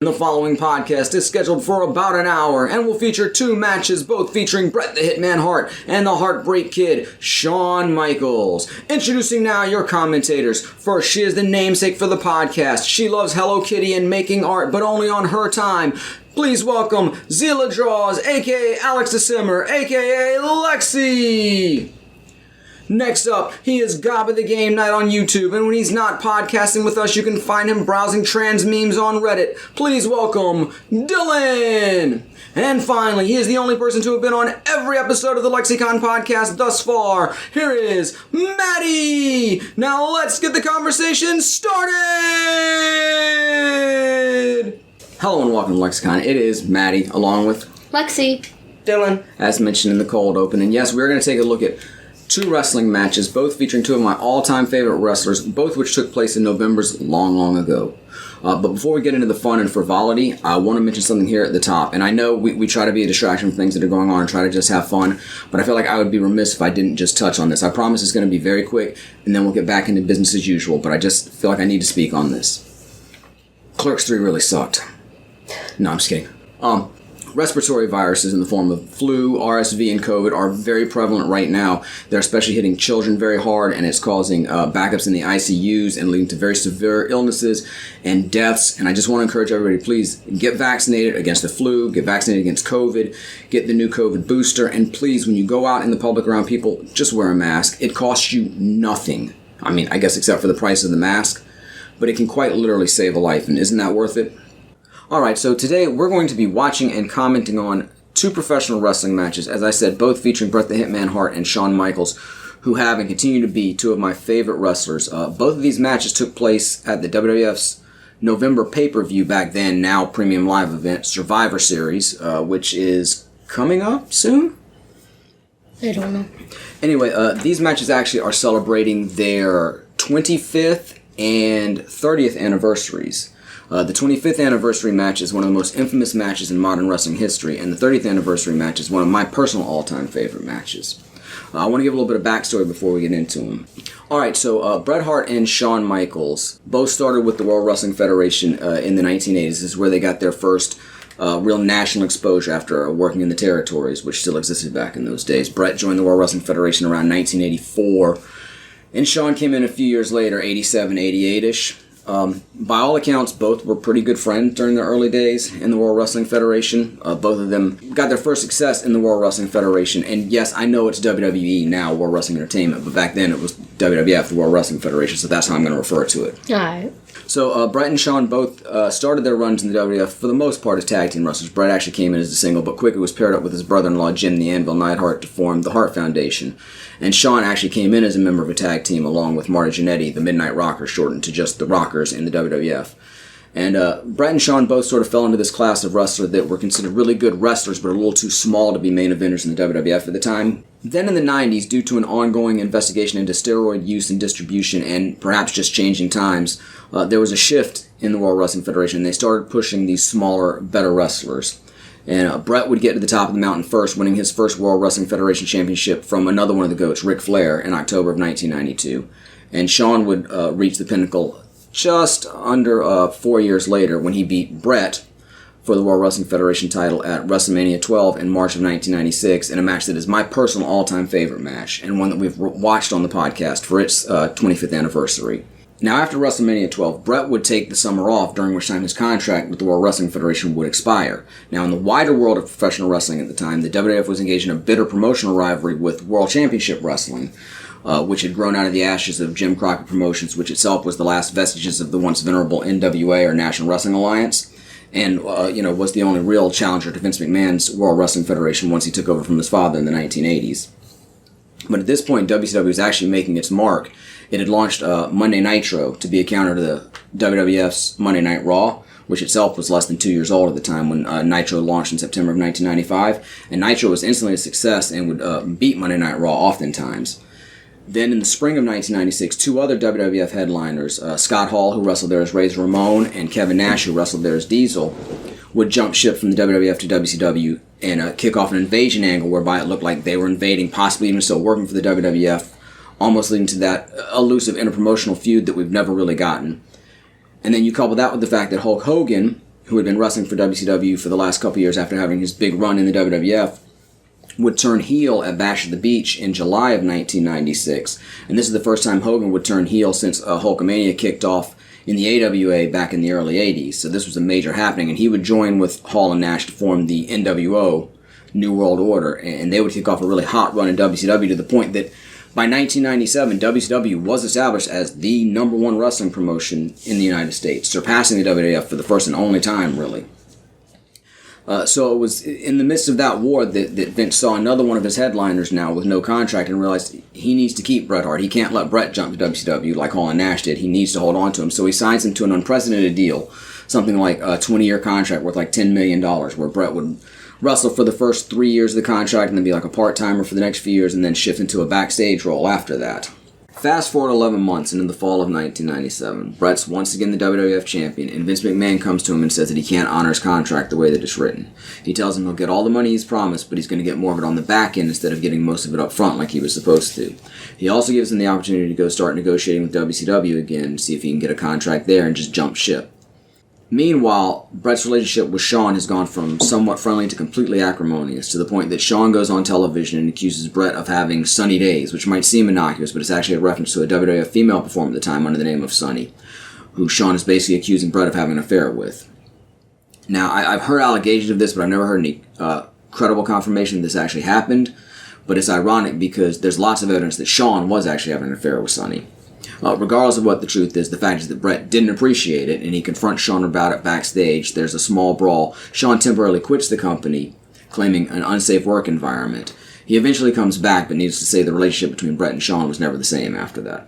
The following podcast is scheduled for about an hour and will feature two matches, both featuring Bret the Hitman Hart and the Heartbreak Kid, Shawn Michaels. Introducing now your commentators. First, she is the namesake for the podcast. She loves Hello Kitty and making art, but only on her time. Please welcome Zila Draws, a.k.a. Alex the Simmer, a.k.a. Lexi. Next up, he is Gob of the Game Night on YouTube, and when he's not podcasting with us, you can find him browsing trans memes on Reddit. Please welcome Dylan! And finally, he is the only person to have been on every episode of the LexiCon podcast thus far. Here is Maddie! Now let's get the conversation started! Hello and welcome to LexiCon. It is Maddie, along with Lexi. Dylan. As mentioned in the cold open. And yes, we're going to take a look at two wrestling matches, both featuring two of my all-time favorite wrestlers, both which took place in November's long ago. But before we get into the fun and frivolity, I want to mention something here at the top. And I know we try to be a distraction from things that are going on and try to just have fun, but I feel like I would be remiss if I didn't just touch on this. I promise it's going to be very quick, and then we'll get back into business as usual, but I just feel like I need to speak on this. Clerks 3 really sucked. No, I'm just kidding. Respiratory viruses in the form of flu, RSV, and COVID are very prevalent right now. They're especially hitting children very hard, and it's causing backups in the ICUs and leading to very severe illnesses and deaths. And I just want to encourage everybody, please get vaccinated against the flu, get vaccinated against COVID, get the new COVID booster, and please, when you go out in the public around people, just wear a mask. It costs you nothing. I mean, I guess except for the price of the mask, but it can quite literally save a life, and isn't that worth it? Alright, so today we're going to be watching and commenting on two professional wrestling matches, as I said, both featuring Bret the Hitman Hart and Shawn Michaels, who have and continue to be two of my favorite wrestlers. Both of these matches took place at the WWF's November pay-per-view back then, now premium live event, Survivor Series, which is coming up soon? I don't know. Anyway, these matches actually are celebrating their 25th and 30th anniversaries. The 25th anniversary match is one of the most infamous matches in modern wrestling history, and the 30th anniversary match is one of my personal all-time favorite matches. I want to give a little bit of backstory before we get into them. Alright, so Bret Hart and Shawn Michaels both started with the World Wrestling Federation in the 1980s. This is where they got their first real national exposure after working in the territories, which still existed back in those days. Bret joined the World Wrestling Federation around 1984, and Shawn came in a few years later, 87, 88-ish. By all accounts, both were pretty good friends during their early days in the World Wrestling Federation. Both of them got their first success in the World Wrestling Federation. And yes, I know it's WWE now, World Wrestling Entertainment, but back then it was WWF, the World Wrestling Federation, so that's how I'm going to refer to it. Alright. So Bret and Shawn both started their runs in the WWF for the most part as tag team wrestlers. Bret actually came in as a single, but quickly was paired up with his brother-in-law Jim the Anvil Neidhart to form the Hart Foundation. And Shawn actually came in as a member of a tag team along with Marty Jannetty, the Midnight Rockers, shortened to just the Rockers in the WWF. And Bret and Shawn both sort of fell into this class of wrestler that were considered really good wrestlers, but a little too small to be main eventers in the WWF at the time. Then in the 90s, due to an ongoing investigation into steroid use and distribution, and perhaps just changing times, there was a shift in the World Wrestling Federation. They started pushing these smaller, better wrestlers. And Bret would get to the top of the mountain first, winning his first World Wrestling Federation championship from another one of the GOATs, Ric Flair, in October of 1992. And Shawn would reach the pinnacle just under 4 years later when he beat Bret for the World Wrestling Federation title at WrestleMania 12 in March of 1996 in a match that is my personal all-time favorite match and one that we've watched on the podcast for its 25th anniversary. Now, after WrestleMania 12, Bret would take the summer off, during which time his contract with the World Wrestling Federation would expire. Now, in the wider world of professional wrestling at the time, the WWF was engaged in a bitter promotional rivalry with World Championship Wrestling, which had grown out of the ashes of Jim Crockett Promotions, which itself was the last vestiges of the once venerable NWA, or National Wrestling Alliance, and was the only real challenger to Vince McMahon's World Wrestling Federation once he took over from his father in the 1980s. But at this point, WCW was actually making its mark. It had launched Monday Nitro to be a counter to the WWF's Monday Night Raw, which itself was less than 2 years old at the time when Nitro launched in September of 1995. And Nitro was instantly a success and would beat Monday Night Raw oftentimes. Then in the spring of 1996, two other WWF headliners, Scott Hall, who wrestled there as Razor Ramon, and Kevin Nash, who wrestled there as Diesel, would jump ship from the WWF to WCW and kick off an invasion angle whereby it looked like they were invading, possibly even still working for the WWF, almost leading to that elusive interpromotional feud that we've never really gotten. And then you couple that with the fact that Hulk Hogan who had been wrestling for WCW for the last couple years after having his big run in the WWF, would turn heel at Bash at the Beach in July of 1996. And this is the first time Hogan would turn heel since Hulkamania kicked off in the AWA back in the early 80s. So this was a major happening, and he would join with Hall and Nash to form the NWO, New World Order, and they would kick off a really hot run in WCW to the point that by 1997, WCW was established as the number one wrestling promotion in the United States, surpassing the WWF for the first and only time, really. So it was in the midst of that war that Vince saw another one of his headliners now with no contract and realized he needs to keep Bret Hart. He can't let Bret jump to WCW like Hall and Nash did. He needs to hold on to him. So he signs him to an unprecedented deal, something like a 20-year contract worth like $10 million, where Bret would wrestle for the first 3 years of the contract and then be like a part-timer for the next few years and then shift into a backstage role after that. Fast forward 11 months into the fall of 1997. Bret's once again the WWF champion, and Vince McMahon comes to him and says that he can't honor his contract the way that it's written. He tells him he'll get all the money he's promised, but he's going to get more of it on the back end instead of getting most of it up front like he was supposed to. He also gives him the opportunity to go start negotiating with WCW again, see if he can get a contract there and just jump ship. Meanwhile, Bret's relationship with Shawn has gone from somewhat friendly to completely acrimonious, to the point that Shawn goes on television and accuses Bret of having sunny days, which might seem innocuous, but it's actually a reference to a WWF female performer at the time under the name of Sunny, who Shawn is basically accusing Bret of having an affair with. Now, I've heard allegations of this, but I've never heard any credible confirmation that this actually happened, but it's ironic because there's lots of evidence that Shawn was actually having an affair with Sunny. Regardless of what the truth is, the fact is that Bret didn't appreciate it, and he confronts Shawn about it backstage. There's a small brawl. Shawn temporarily quits the company, claiming an unsafe work environment. He eventually comes back, but needless to say, the relationship between Bret and Shawn was never the same after that.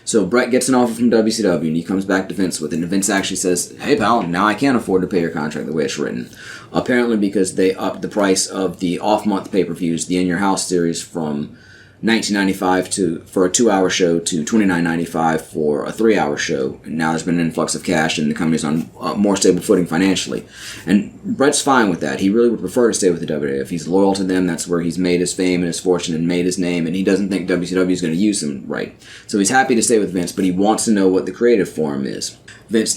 So Bret gets an offer from WCW, and he comes back to Vince with it, and Vince actually says, "Hey pal, now I can't afford to pay your contract the way it's written." Apparently because they upped the price of the off-month pay-per-views, the In Your House series, from $19.95 for a 2-hour show to $29.95 for a 3-hour show. And now there's been an influx of cash and the company's on more stable footing financially. And Bret's fine with that. He really would prefer to stay with the WWF. He's loyal to them. That's where he's made his fame and his fortune and made his name. And he doesn't think WCW is going to use him right. So he's happy to stay with Vince, but he wants to know what the creative form is. Vince,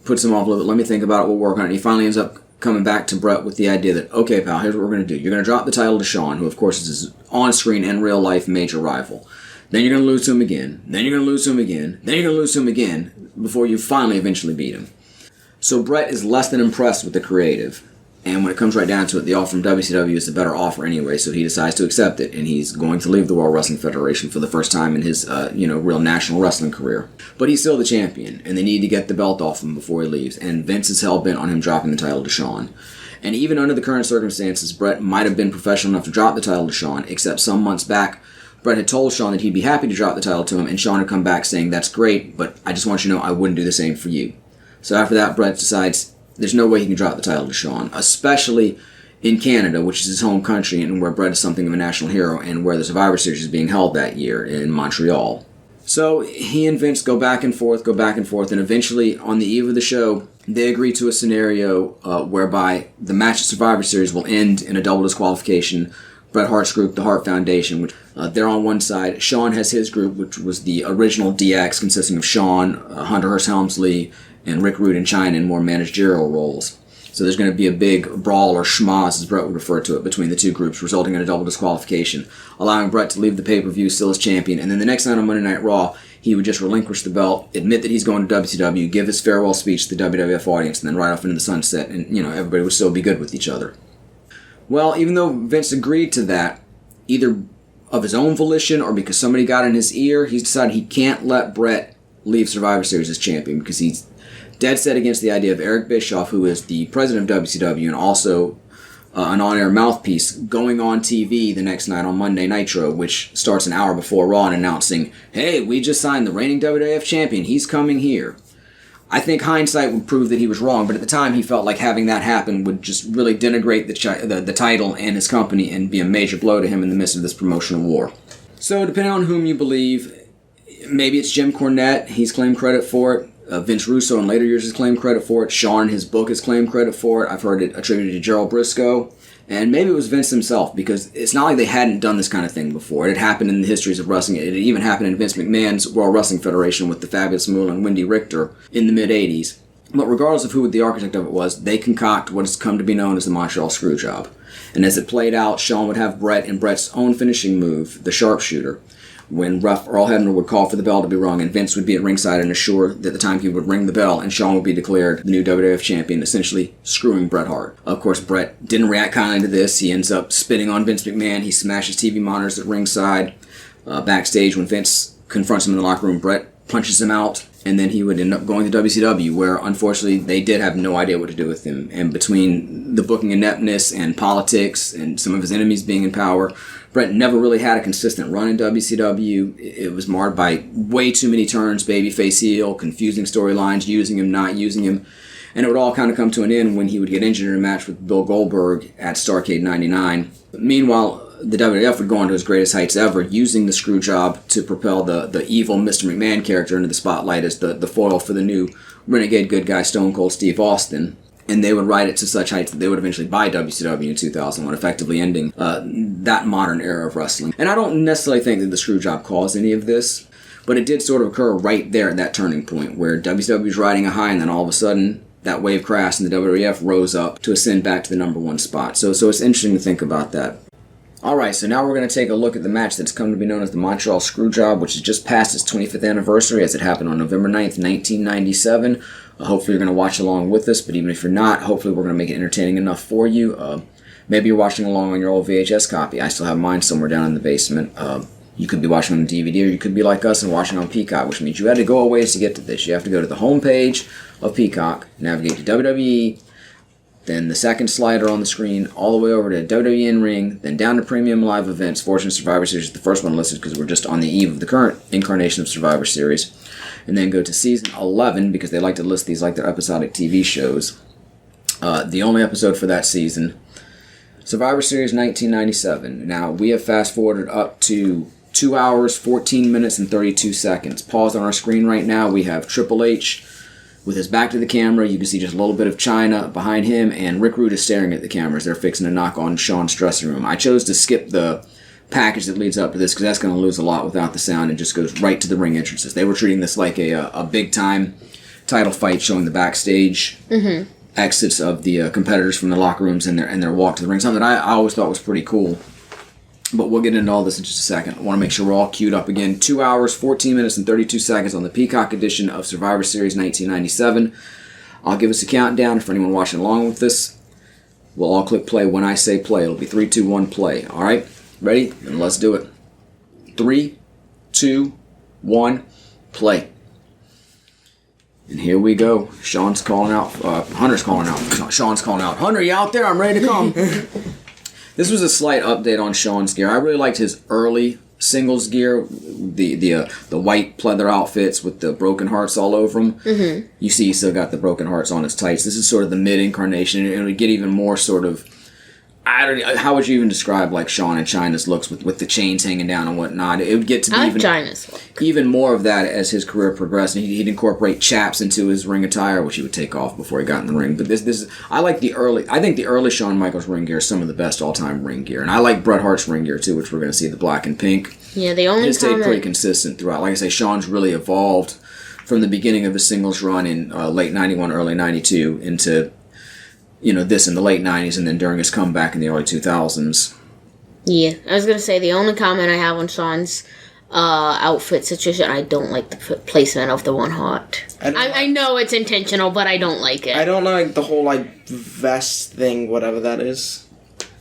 puts him off a little bit. Let me think about it. We'll work on it. And he finally ends up coming back to Bret with the idea that, okay, pal, here's what we're going to do. You're going to drop the title to Shawn, who, of course, is his on-screen and real-life major rival. Then you're going to lose to him again. Then you're going to lose to him again. Then you're going to lose to him again before you finally eventually beat him. So Bret is less than impressed with the creative. And when it comes right down to it, the offer from WCW is the better offer anyway, so he decides to accept it, and he's going to leave the World Wrestling Federation for the first time in his, real national wrestling career. But he's still the champion, and they need to get the belt off him before he leaves, and Vince is hell-bent on him dropping the title to Shawn. And even under the current circumstances, Bret might have been professional enough to drop the title to Shawn, except some months back, Bret had told Shawn that he'd be happy to drop the title to him, and Shawn had come back saying, "That's great, but I just want you to know I wouldn't do the same for you." So after that, Bret decides there's no way he can drop the title to Shawn, especially in Canada, which is his home country and where Bret is something of a national hero and where the Survivor Series is being held that year in Montreal. So he and Vince go back and forth, and eventually on the eve of the show, they agree to a scenario whereby the match at Survivor Series will end in a double disqualification. Bret Hart's group, the Hart Foundation, which they're on one side. Shawn has his group, which was the original DX, consisting of Shawn, Hunter Hearst Helmsley, and Rick Rude in China in more managerial roles. So there's going to be a big brawl, or schmoz as Bret would refer to it, between the two groups, resulting in a double disqualification, allowing Bret to leave the pay-per-view still as champion. And then the next night on Monday Night Raw, he would just relinquish the belt, admit that he's going to WCW, give his farewell speech to the WWF audience, and then ride off into the sunset, and everybody would still be good with each other. Well, even though Vince agreed to that, either of his own volition or because somebody got in his ear, he's decided he can't let Bret leave Survivor Series as champion, because he's dead set against the idea of Eric Bischoff, who is the president of WCW and also an on-air mouthpiece, going on TV the next night on Monday Nitro, which starts an hour before Raw, and announcing, "Hey, we just signed the reigning WWF champion. He's coming here." I think hindsight would prove that he was wrong, but at the time he felt like having that happen would just really denigrate the title and his company and be a major blow to him in the midst of this promotional war. So depending on whom you believe, maybe it's Jim Cornette. He's claimed credit for it. Vince Russo in later years has claimed credit for it. Shawn in his book has claimed credit for it. I've heard it attributed to Gerald Briscoe. And maybe it was Vince himself, because it's not like they hadn't done this kind of thing before. It had happened in the histories of wrestling. It had even happened in Vince McMahon's World Wrestling Federation with the Fabulous Moolah and Wendy Richter in the mid-'80s. But regardless of who the architect of it was, they concoct what has come to be known as the Montreal Screwjob. And as it played out, Shawn would have Bret in Bret's own finishing move, the sharpshooter, when ref Earl Hebner would call for the bell to be rung, and Vince would be at ringside and assure that the timekeeper would ring the bell, and Shawn would be declared the new WWF champion, essentially screwing Bret Hart. Of course, Bret didn't react kindly to this. He ends up spitting on Vince McMahon. He smashes TV monitors at ringside. Backstage, when Vince confronts him in the locker room, Bret punches him out, and then he would end up going to WCW, where unfortunately they did have no idea what to do with him. And between the booking ineptness and politics and some of his enemies being in power, Bret never really had a consistent run in WCW. It was marred by way too many turns, babyface heel, confusing storylines, using him, not using him. And it would all kind of come to an end when he would get injured in a match with Bill Goldberg at Starrcade 99. Meanwhile, the WWF would go on to its greatest heights ever, using the screw job to propel the evil Mr. McMahon character into the spotlight as the foil for the new renegade good guy Stone Cold Steve Austin. And they would ride it to such heights that they would eventually buy WCW in 2001, effectively ending that modern era of wrestling. And I don't necessarily think that the screw job caused any of this, but it did sort of occur right there at that turning point where WCW was riding a high, and then all of a sudden that wave crashed and the WWF rose up to ascend back to the number one spot. So it's interesting to think about that. Alright, so now we're going to take a look at the match that's come to be known as the Montreal Screwjob, which has just passed its 25th anniversary as it happened on November 9th, 1997. Hopefully you're going to watch along with us, but even if you're not, hopefully we're going to make it entertaining enough for you. Maybe you're watching along on your old VHS copy. I still have mine somewhere down in the basement. You could be watching on DVD, or you could be like us and watching on Peacock, which means you had to go a ways to get to this. You have to go to the home page of Peacock, navigate to WWE, then the second slider on the screen, all the way over to WWE In-Ring, then down to Premium Live Events. Fortune Survivor Series is the first one listed because we're just on the eve of the current incarnation of Survivor Series. And then go to Season 11, because they like to list these like they're episodic TV shows. The only episode for that season, Survivor Series 1997. Now, we have fast-forwarded up to 2 hours, 14 minutes, and 32 seconds. Paused on our screen right now, we have Triple H with his back to the camera. You can see just a little bit of China behind him, and Rick Rude is staring at the cameras. They're fixing to knock on Shawn's dressing room. I chose to skip the package that leads up to this because that's going to lose a lot without the sound and just goes right to the ring entrances. They were treating this like a big-time title fight, showing the backstage exits of the competitors from the locker rooms and their walk to the ring. Something that I always thought was pretty cool. But we'll get into all this in just a second. I want to make sure we're all queued up again. 2 hours, 14 minutes, and 32 seconds on the Peacock edition of Survivor Series 1997. I'll give us a countdown for anyone watching along with this. We'll all click play when I say play. It'll be 3, 2, 1, play. All right? Ready? Then let's do it. 3, 2, 1, play. And here we go. Sean's calling out. Hunter's calling out. Sean's calling out. Hunter, you out there? I'm ready to come. This was a slight update on Shawn's gear. I really liked his early singles gear, the white pleather outfits with the broken hearts all over them. Mm-hmm. You see, he still got the broken hearts on his tights. This is sort of the mid-incarnation, and it would get even more sort of. I don't know, how would you even describe like Shawn and Chyna's looks with the chains hanging down and whatnot? It would get to be even more of that as his career progressed. And he'd incorporate chaps into his ring attire, which he would take off before he got in the ring. But this is I think the early Shawn Michaels ring gear is some of the best all time ring gear, and I like Bret Hart's ring gear too, which we're going to see, the black and pink. Yeah, the only It stayed pretty consistent throughout. Like I say, Shawn's really evolved from the beginning of his singles run in late '91, early '92 into this in the late 90s, and then during his comeback in the early 2000s. Yeah, I was going to say, the only comment I have on Shawn's outfit situation, I don't like the placement of the one heart. I know it's intentional, but I don't like it. I don't like the whole, vest thing, whatever that is.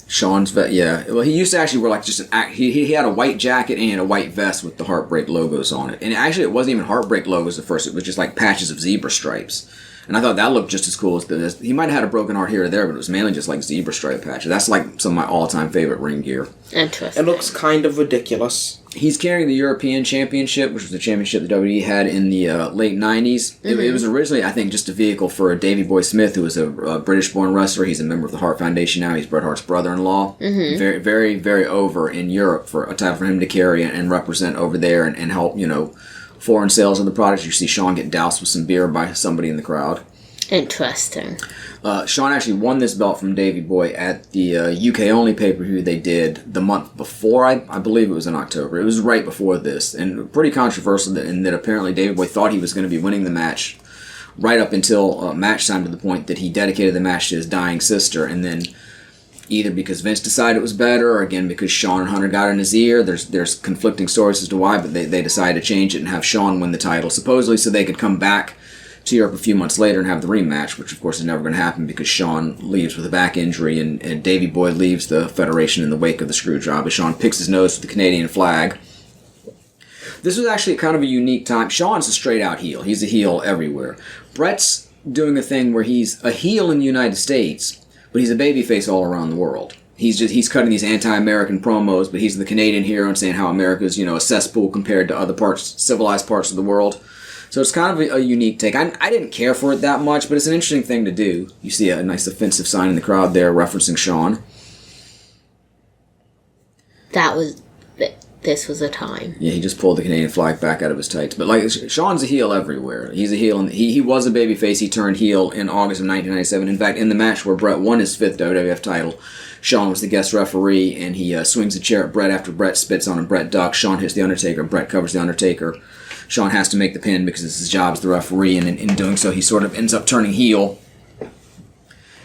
Shawn's vest, yeah. Well, he used to actually wear, just he had a white jacket and he had a white vest with the Heartbreak logos on it. And actually, it wasn't even Heartbreak logos at first. It was just, patches of zebra stripes. And I thought that looked just as cool as this. He might have had a broken heart here or there, but it was mainly just zebra stripe patches. That's some of my all-time favorite ring gear. Interesting. It looks kind of ridiculous. He's carrying the European Championship, which was the championship the WWE had in the late 90s. Mm-hmm. It was originally, I think, just a vehicle for Davey Boy Smith, who was a British-born wrestler. He's a member of the Hart Foundation now. He's Bret Hart's brother-in-law. Mm-hmm. Very, very, very over in Europe for a title for him to carry and represent over there and help, foreign sales of the products. You see Shawn get doused with some beer by somebody in the crowd. Interesting. Shawn actually won this belt from Davey Boy at the UK-only pay-per-view they did the month before. I believe it was in October. It was right before this, and pretty controversial in that apparently Davey Boy thought he was going to be winning the match right up until match time, to the point that he dedicated the match to his dying sister, and then either because Vince decided it was better, or again because Shawn and Hunter got in his ear. There's conflicting stories as to why, but they decided to change it and have Shawn win the title, supposedly so they could come back to Europe a few months later and have the rematch, which of course is never going to happen because Shawn leaves with a back injury, and Davey Boy leaves the Federation in the wake of the screw job as Shawn picks his nose with the Canadian flag. This was actually kind of a unique time. Shawn's a straight-out heel. He's a heel everywhere. Bret's doing a thing where he's a heel in the United States, but he's a babyface all around the world. He's cutting these anti-American promos, but he's the Canadian hero and saying how America's, a cesspool compared to other civilized parts of the world. So it's kind of a unique take. I didn't care for it that much, but it's an interesting thing to do. You see a nice offensive sign in the crowd there referencing Shawn. This was a time. Yeah, he just pulled the Canadian flag back out of his tights. But Shawn's a heel everywhere. He's a heel, and he was a babyface. He turned heel in August of 1997. In fact, in the match where Bret won his 5th WWF title, Shawn was the guest referee, and he swings a chair at Bret after Bret spits on him. Bret ducks. Shawn hits the Undertaker. Bret covers the Undertaker. Shawn has to make the pin because it's his job as the referee, and in doing so, he sort of ends up turning heel.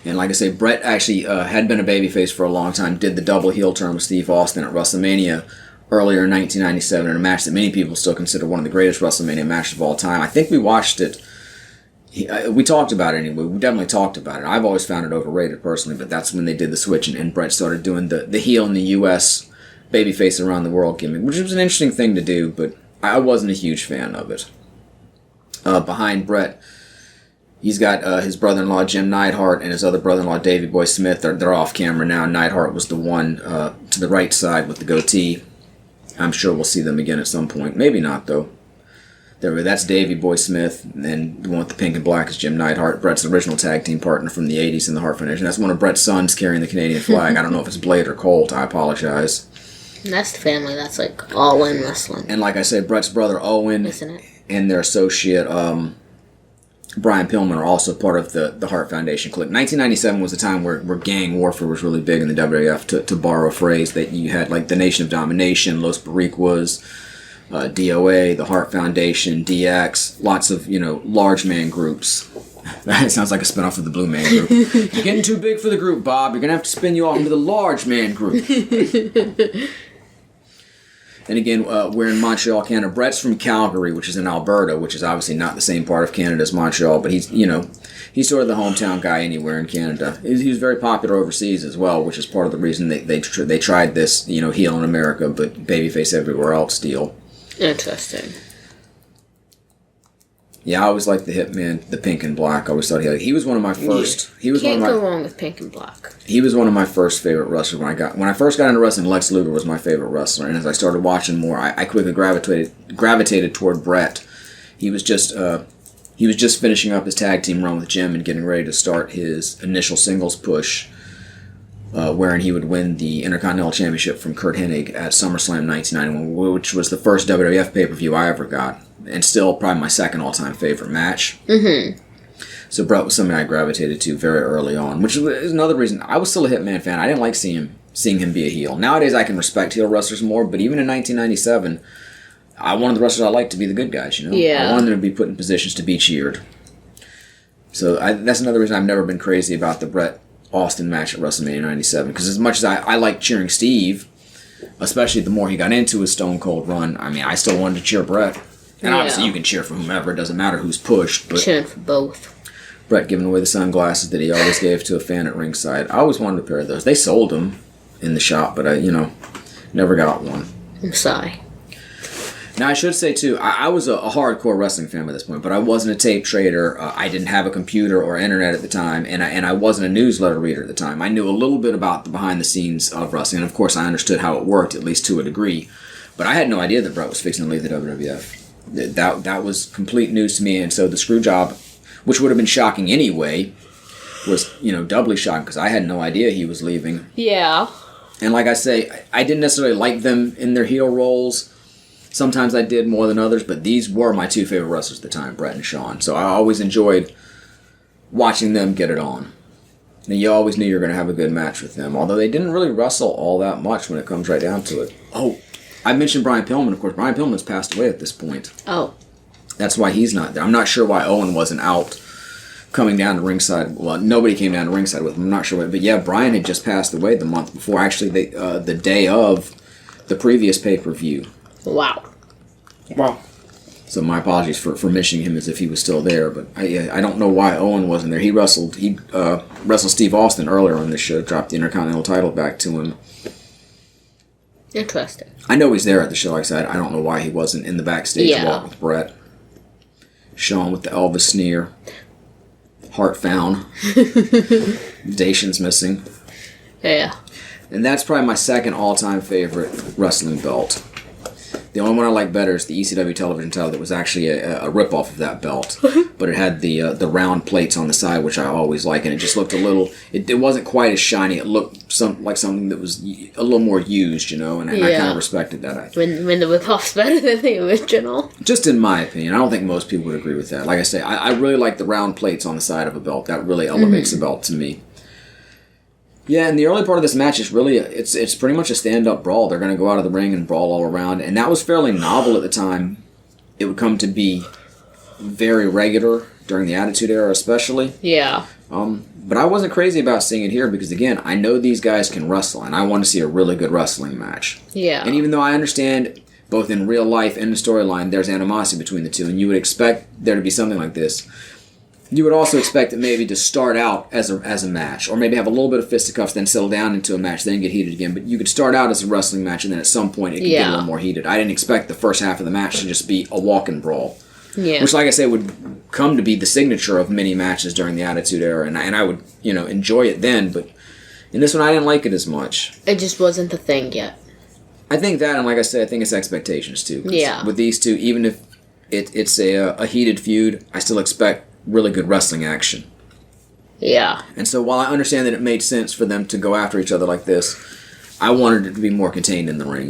And like I say, Bret actually had been a babyface for a long time, did the double heel turn with Steve Austin at WrestleMania earlier in 1997 in a match that many people still consider one of the greatest WrestleMania matches of all time. I think we watched it. We talked about it anyway. We definitely talked about it. I've always found it overrated personally, but that's when they did the switch and Bret started doing the heel in the U.S. babyface around the world gimmick, which was an interesting thing to do, but I wasn't a huge fan of it. Behind Bret, he's got his brother-in-law Jim Neidhart and his other brother-in-law Davey Boy Smith. They're off camera now. Neidhart was the one to the right side with the goatee. I'm sure we'll see them again at some point. Maybe not, though. That's Davey Boy Smith, and the one with the pink and black is Jim Neidhart, Bret's original tag team partner from the 80s in the Hart Foundation. That's one of Bret's sons carrying the Canadian flag. I don't know if it's Blade or Colt. I apologize. That's the family that's all in wrestling. And like I said, Bret's brother Owen and their associate Brian Pillman are also part of the Hart Foundation clique. 1997 was the time where gang warfare was really big in the WWF, to borrow a phrase that you had, the Nation of Domination, Los Boricuas, DOA, the Hart Foundation, DX, lots of, large man groups. That sounds like a spinoff of the Blue Man Group. You're getting too big for the group, Bob. You're going to have to spin you off into the large man group. And again, we're in Montreal, Canada. Bret's from Calgary, which is in Alberta, which is obviously not the same part of Canada as Montreal, but he's sort of the hometown guy anywhere in Canada. He was very popular overseas as well, which is part of the reason they tried this, heel in America, but babyface everywhere else deal. Interesting. Yeah, I always liked the Hitman, the pink and black. I always thought he was one of my first. Yeah. Can't go wrong with pink and black. He was one of my first favorite wrestlers when I first got into wrestling. Lex Luger was my favorite wrestler, and as I started watching more, I quickly gravitated toward Bret. He was just finishing up his tag team run with Jim and getting ready to start his initial singles push, wherein he would win the Intercontinental Championship from Curt Hennig at SummerSlam 1991, which was the first WWF pay-per-view I ever got. And still probably my second all-time favorite match. Mm-hmm. So Bret was something I gravitated to very early on, which is another reason. I was still a Hitman fan. I didn't like seeing him be a heel. Nowadays I can respect heel wrestlers more, but even in 1997, I wanted the wrestlers I liked to be the good guys, Yeah. I wanted them to be put in positions to be cheered. So that's another reason I've never been crazy about the Bret Austin match at WrestleMania 97, because as much as I like cheering Steve, especially the more he got into his Stone Cold run, I still wanted to cheer Bret. And obviously you can cheer for whomever, it doesn't matter who's pushed. But cheering for both. Bret giving away the sunglasses that he always gave to a fan at ringside. I always wanted a pair of those. They sold them in the shop, but I, never got one. I'm sorry. Now I should say too, I was a hardcore wrestling fan at this point, but I wasn't a tape trader. I didn't have a computer or internet at the time, and I wasn't a newsletter reader at the time. I knew a little bit about the behind the scenes of wrestling, and of course I understood how it worked, at least to a degree. But I had no idea that Bret was fixing to leave the WWF. That was complete news to me, and so the screw job, which would have been shocking anyway, was doubly shocking because I had no idea he was leaving. Yeah. And like I say, I didn't necessarily like them in their heel roles. Sometimes I did more than others, but these were my two favorite wrestlers at the time, Bret and Shawn. So I always enjoyed watching them get it on. And you always knew you were going to have a good match with them, although they didn't really wrestle all that much when it comes right down to it. Oh, I mentioned Brian Pillman, of course. Brian Pillman's passed away at this point. Oh. That's why he's not there. I'm not sure why Owen wasn't out coming down to ringside. Well, nobody came down to ringside with him. I'm not sure why. But yeah, Brian had just passed away the month before. Actually, the day of the previous pay-per-view. Wow. So my apologies for mentioning him as if he was still there. But I don't know why Owen wasn't there. He wrestled Steve Austin earlier on this show, dropped the Intercontinental title back to him. Interesting. I know he's there at the show. Like I said, I don't know why he wasn't in the backstage walk with Bret. Shawn with the Elvis sneer. Hart found. Dacian's missing. Yeah. And that's probably my second all-time favorite wrestling belt. The only one I like better is the ECW television title that was actually a rip-off of that belt. But it had the round plates on the side, which I always like, and it just looked a little... It wasn't quite as shiny. It looked like something that was a little more used, and I kind of respected that. When the rip-off's better than the original. Just in my opinion. I don't think most people would agree with that. Like I say, I really like the round plates on the side of a belt. That really elevates the belt to me. Yeah, and the early part of this match is really, it's pretty much a stand-up brawl. They're going to go out of the ring and brawl all around, and that was fairly novel at the time. It would come to be very regular during the Attitude Era especially. Yeah. But I wasn't crazy about seeing it here because, again, I know these guys can wrestle, and I want to see a really good wrestling match. Yeah. And even though I understand, both in real life and the storyline, there's animosity between the two, and you would expect there to be something like this, you would also expect it maybe to start out as a match, or maybe have a little bit of fisticuffs, then settle down into a match, then get heated again. But you could start out as a wrestling match, and then at some point it could get a little more heated. I didn't expect the first half of the match to just be a walk-in brawl. Yeah. Which, like I say, would come to be the signature of many matches during the Attitude Era, and I would, enjoy it then, but in this one I didn't like it as much. It just wasn't the thing yet. I think that, and like I said, I think it's expectations, too. Yeah. With these two, even if it's a heated feud, I still expect really good wrestling action. Yeah. And so while I understand that it made sense for them to go after each other like this, I wanted it to be more contained in the ring,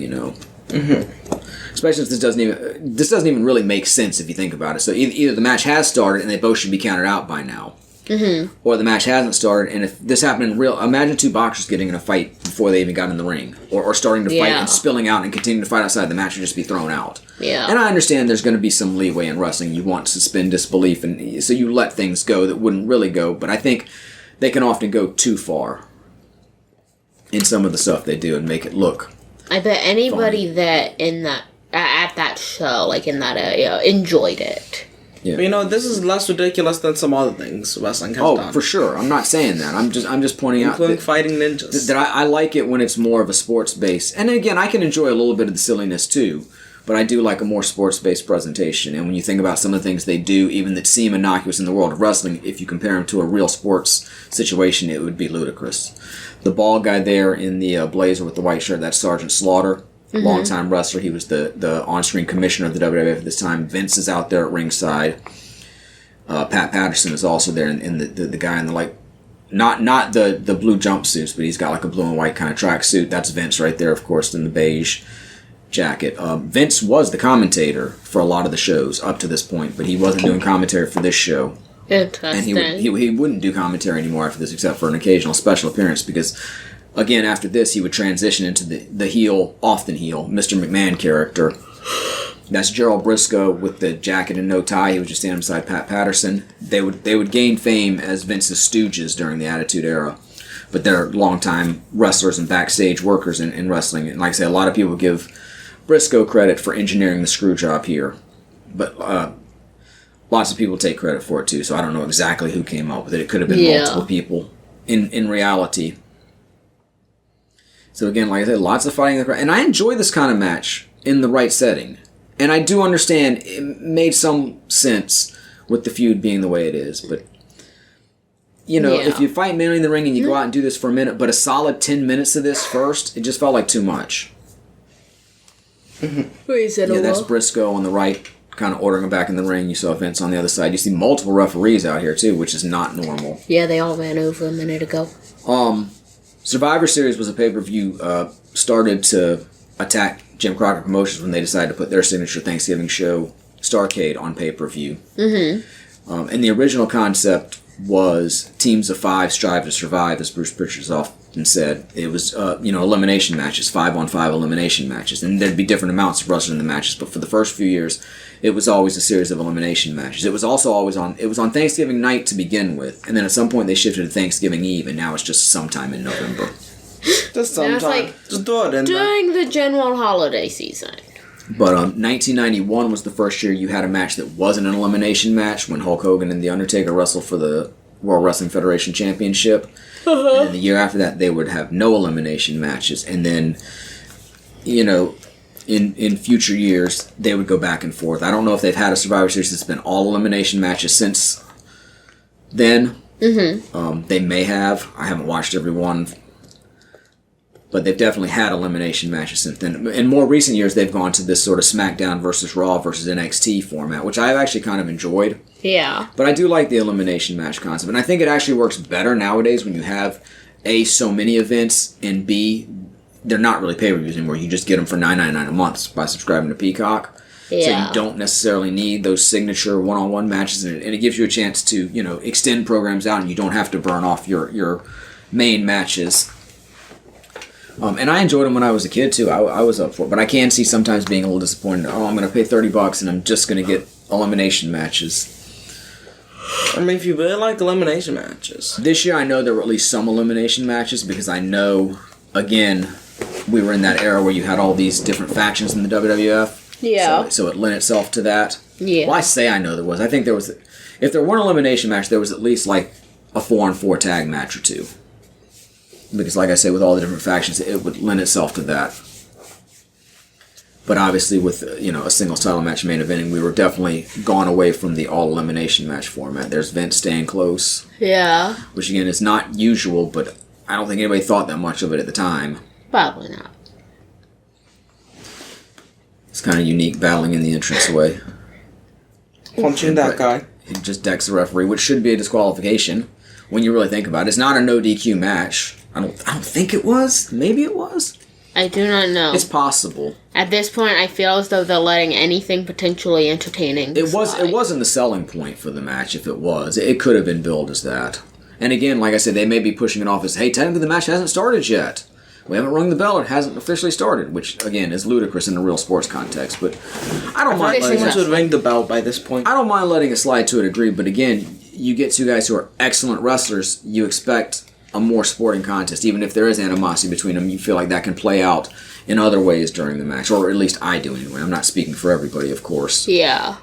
Mm-hmm. Especially since this doesn't even really make sense if you think about it. So either the match has started and they both should be counted out by now. Mm-hmm. Or the match hasn't started, and if this happened in real... Imagine two boxers getting in a fight before they even got in the ring. Or starting to fight and spilling out and continuing to fight outside. The match would just be thrown out. Yeah. And I understand there's going to be some leeway in wrestling. You want to suspend disbelief, and so you let things go that wouldn't really go. But I think they can often go too far in some of the stuff they do and make it look I bet anybody funny. that at that show, like in that area, enjoyed it. Yeah. But, this is less ridiculous than some other things wrestling has done. Oh, for sure. I'm not saying that. I'm just pointing out including fighting ninjas. that I like it when it's more of a sports base. And again, I can enjoy a little bit of the silliness too, but I do like a more sports-based presentation. And when you think about some of the things they do, even that seem innocuous in the world of wrestling, if you compare them to a real sports situation, it would be ludicrous. The bald guy there in the blazer with the white shirt, that's Sergeant Slaughter. Mm-hmm. Longtime wrestler. He was the on-screen commissioner of the WWF at this time. Vince is out there at ringside. Pat Patterson is also there, and the guy in the not the blue jumpsuits, but he's got like a blue and white kind of tracksuit. That's Vince right there, of course, in the beige jacket. Vince was the commentator for a lot of the shows up to this point, but he wasn't doing commentary for this show. Interesting. And he wouldn't do commentary anymore after this, except for an occasional special appearance, because again, after this, he would transition into the heel, often heel, Mr. McMahon character. That's Gerald Briscoe with the jacket and no tie. He was just standing beside Pat Patterson. They would gain fame as Vince's stooges during the Attitude Era. But they're longtime wrestlers and backstage workers in wrestling. And like I say, a lot of people give Briscoe credit for engineering the screw job here. But lots of people take credit for it too, so I don't know exactly who came up with it. It could have been multiple people in reality. So again, like I said, lots of fighting. And I enjoy this kind of match in the right setting. And I do understand it made some sense with the feud being the way it is. But, if you fight mainly in the ring and you go out and do this for a minute, but a solid 10 minutes of this first, it just felt like too much. Reasonable. Yeah, that's Briscoe on the right, kind of ordering him back in the ring. You saw Vince on the other side. You see multiple referees out here, too, which is not normal. Yeah, they all ran over a minute ago. Survivor Series was a pay-per-view started to attack Jim Crockett Promotions when they decided to put their signature Thanksgiving show, Starrcade, on pay-per-view. Mm-hmm. And the original concept was teams of 5 strive to survive as Bruce Pritchard's and said it was, elimination matches, 5-on-5 elimination matches. And there'd be different amounts of wrestling in the matches, but for the first few years, it was always a series of elimination matches. It was also always on Thanksgiving night to begin with, and then at some point they shifted to Thanksgiving Eve, and now it's just sometime in November. Just sometime. Just do it in during the general holiday season. But 1991 was the first year you had a match that wasn't an elimination match when Hulk Hogan and The Undertaker wrestled for the World Wrestling Federation Championship. And then the year after that, they would have no elimination matches. And then, in future years, they would go back and forth. I don't know if they've had a Survivor Series that's been all elimination matches since then. Mm-hmm. They may have. I haven't watched every one. But they've definitely had elimination matches since then. In more recent years, they've gone to this sort of SmackDown versus Raw versus NXT format, which I've actually kind of enjoyed. Yeah. But I do like the elimination match concept. And I think it actually works better nowadays when you have, A, so many events, and B, they're not really pay-per-views anymore. You just get them for $9.99 a month by subscribing to Peacock. Yeah. So you don't necessarily need those signature one-on-one matches. And it gives you a chance to, extend programs out, and you don't have to burn off your main matches. And I enjoyed them when I was a kid, too. I was up for it. But I can see sometimes being a little disappointed. Oh, I'm going to pay $30 and I'm just going to get elimination matches. I mean, if you really like elimination matches. This year I know there were at least some elimination matches because I know, again, we were in that era where you had all these different factions in the WWF. Yeah. So it lent itself to that. Yeah. Well, I say I know there was. I think there was... If there weren't an elimination match, there was at least like a 4-on-4 tag match or two. Because, like I say, with all the different factions, it would lend itself to that. But obviously, with a singles title match main eventing, we were definitely gone away from the all elimination match format. There's Vince staying close. Yeah. Which, again, is not usual, but I don't think anybody thought that much of it at the time. Probably not. It's kind of unique, battling in the entranceway. Punching that guy. He just decks the referee, which should be a disqualification when you really think about it. It's not a no DQ match. I don't think it was. Maybe it was. I do not know. It's possible. At this point, I feel as though they're letting anything potentially entertaining slide. It wasn't the selling point for the match. If it was, it could have been billed as that. And again, like I said, they may be pushing it off as, hey, technically the match hasn't started yet. We haven't rung the bell. It hasn't officially started, which again is ludicrous in a real sports context. But I don't mind. Someone should ring the bell by this point. I don't mind letting it slide to a degree. But again, you get two guys who are excellent wrestlers. You expect a more sporting contest, even if there is animosity between them. You feel like that can play out in other ways during the match, or at least I do anyway. I'm not speaking for everybody, of course. Yeah.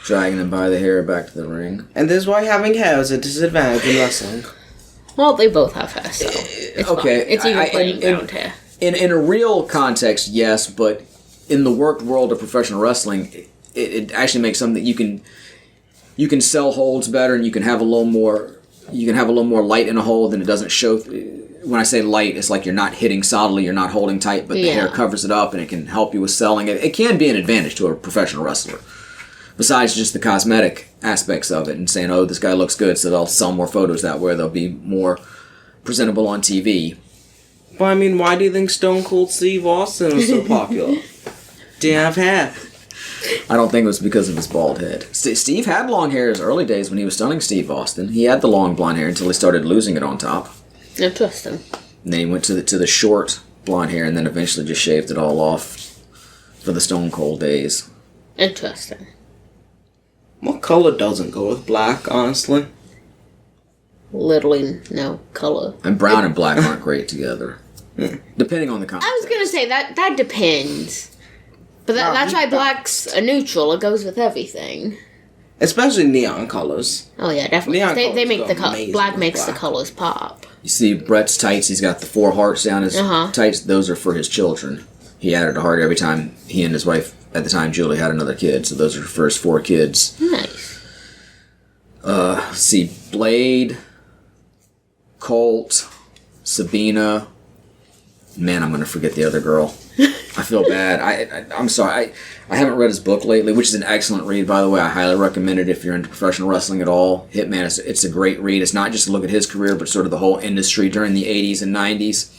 Dragging them by the hair back to the ring. And this is why having hair is a disadvantage in wrestling. Well, they both have hair, so it's okay. fine. It's even playing ground hair. In a real context, yes, but in the worked world of professional wrestling, it actually makes something that you can sell holds better, and you can have a little more light in a hold, and it doesn't show. When I say light, it's like you're not hitting solidly, you're not holding tight, but the hair covers it up, and it can help you with selling. It can be an advantage to a professional wrestler. Besides just the cosmetic aspects of it and saying, oh, this guy looks good, so they'll sell more photos that way. They'll be more presentable on TV. But I mean, why do you think Stone Cold Steve Austin was so popular? Didn't have hair. I don't think it was because of his bald head. Steve had long hair in his early days when he was stunning Steve Austin. He had the long blonde hair until he started losing it on top. Interesting. And then he went to the short blonde hair and then eventually just shaved it all off for the Stone Cold days. Interesting. What color doesn't go with black, honestly? Literally no color. And brown and black aren't great together. Depending on the context. I was going to say, that depends. But that's why black's a neutral. It goes with everything. Especially neon colors. Oh yeah, definitely. Neon They make the amazing black with makes black. the colors pop. You see Bret's tights, he's got the 4 hearts down his tights. Those are for his children. He added a heart every time he and his wife, at the time Julie, had another kid. So those are for his 4 kids. Nice. See Blade, Colt, Sabina. Man, I'm going to forget the other girl. I feel bad. I'm sorry. I haven't read his book lately, which is an excellent read, by the way. I highly recommend it if you're into professional wrestling at all. Hitman, it's a great read. It's not just to look at his career, but sort of the whole industry during the 80s and 90s.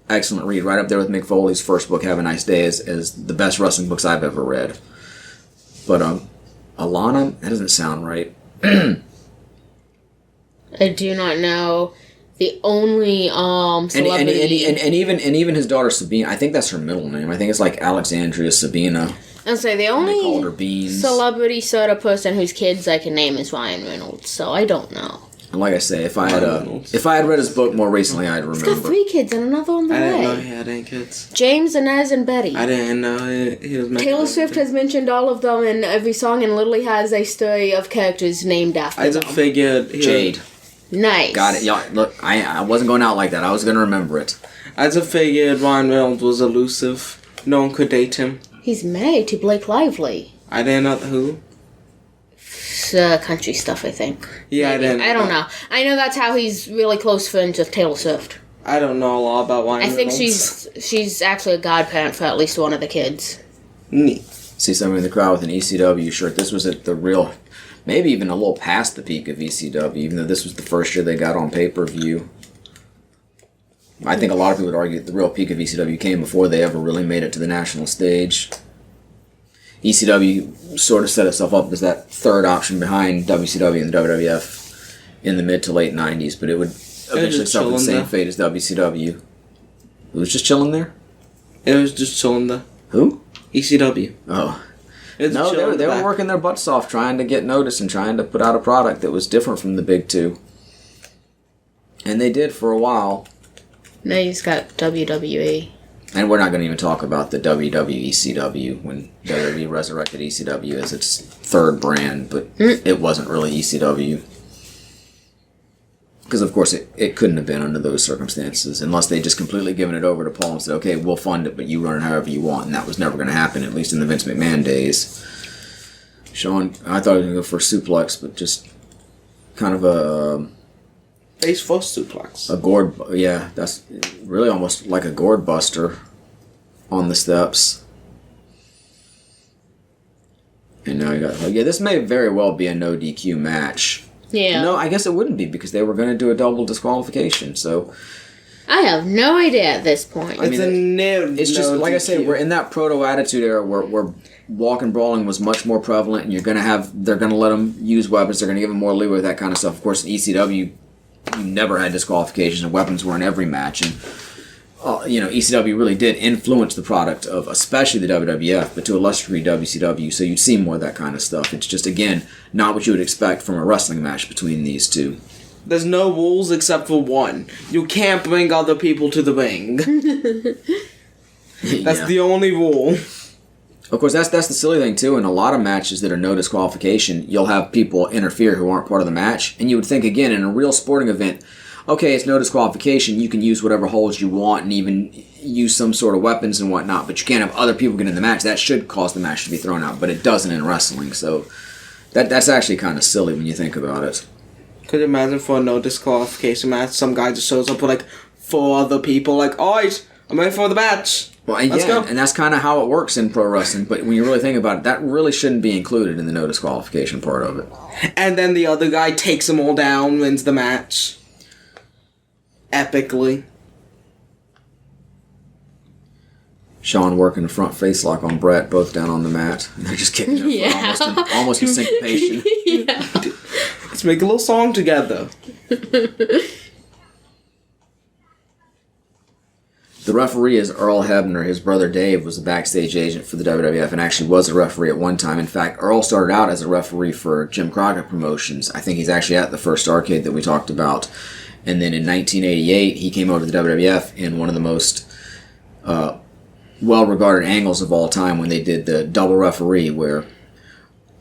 Excellent read. Right up there with Mick Foley's first book, Have a Nice Day, as the best wrestling books I've ever read. But Alana, that doesn't sound right. I do not know. The only celebrity... And even his daughter Sabina, I think that's her middle name. I think it's like Alexandria Sabina. I'll say the They called only her Beans. celebrity soda person whose kids I can name is Ryan Reynolds, so I don't know. And like I say, if I had read his book more recently, I'd remember. He's got 3 kids and another on the I way. didn't know he had any kids. James, Inez, and Betty. I didn't know he was making Taylor Swift has mentioned all of them in every song and literally has a story of characters named after I them. just figured... Jade. Nice. Got it. Yeah, look, I wasn't going out like that. I was going to remember it. I just figured Ryan Reynolds was elusive. No one could date him. He's married to Blake Lively. I didn't know who. It's country stuff, I think. Yeah, Maybe. I don't know. I know that's how he's really close friends with Taylor Swift. I don't know a lot about Ryan I think Reynolds. she's actually a godparent for at least one of the kids. Neat. See somebody in the crowd with an ECW shirt. This was at the real, maybe even a little past the peak of ECW, even though this was the first year they got on pay-per-view. I think a lot of people would argue that the real peak of ECW came before they ever really made it to the national stage. ECW sort of set itself up as that third option behind WCW and the WWF in the mid to late 90s, but it would eventually suffer the same fate as WCW. Who was just chilling there? It was just chilling there. Who? ECW. Oh. It's No, chilling they were back. working their butts off trying to get noticed and trying to put out a product that was different from the big two. And they did for a while. Now he's got WWE. And we're not going to even talk about the WWECW when WWE resurrected ECW as its third brand, but it wasn't really ECW. Because, of course, it couldn't have been under those circumstances unless they just completely given it over to Paul and said, okay, we'll fund it, but you run it however you want. And that was never going to happen, at least in the Vince McMahon days. Sean, I thought he was going to go for a suplex, but just kind of a... Face first suplex. A gourd, yeah, that's really almost like a gourd buster on the steps. And now you got, yeah, this may very well be a no DQ match. Yeah. No, I guess it wouldn't be because they were going to do a double disqualification. So I have no idea at this point. It's a no. it's just like I say, we're in that proto attitude era where walking brawling was much more prevalent, and they're going to let them use weapons. They're going to give them more leeway with that kind of stuff. Of course, in ECW. You never had disqualifications, and weapons were in every match. And ECW really did influence the product of, especially the WWF, but to a lesser degree WCW. So you'd see more of that kind of stuff. It's just again not what you would expect from a wrestling match between these two. There's no rules except for one. You can't bring other people to the ring. That's the only rule. Of course, that's the silly thing, too. In a lot of matches that are no disqualification, you'll have people interfere who aren't part of the match. And you would think, again, in a real sporting event, okay, it's no disqualification. You can use whatever holds you want and even use some sort of weapons and whatnot. But you can't have other people get in the match. That should cause the match to be thrown out. But it doesn't in wrestling. So that's actually kind of silly when you think about it. Could you imagine for a no disqualification match, some guy just shows up with like 4 other people, like, alright, I'm ready for the match. Well, Let's go. and that's kind of how it works in pro wrestling. But when you really think about it, that really shouldn't be included in the no disqualification part of it. And then the other guy takes them all down, wins the match. Epically. Sean working the front face lock on Bret, both down on the mat. And they're just kicking their foot almost in syncopation. Yeah. Let's make a little song together. The referee is Earl Hebner. His brother Dave was a backstage agent for the WWF and actually was a referee at one time. In fact, Earl started out as a referee for Jim Crockett Promotions. I think he's actually at the first arcade that we talked about. And then in 1988, he came over to the WWF in one of the most well-regarded angles of all time when they did the double referee where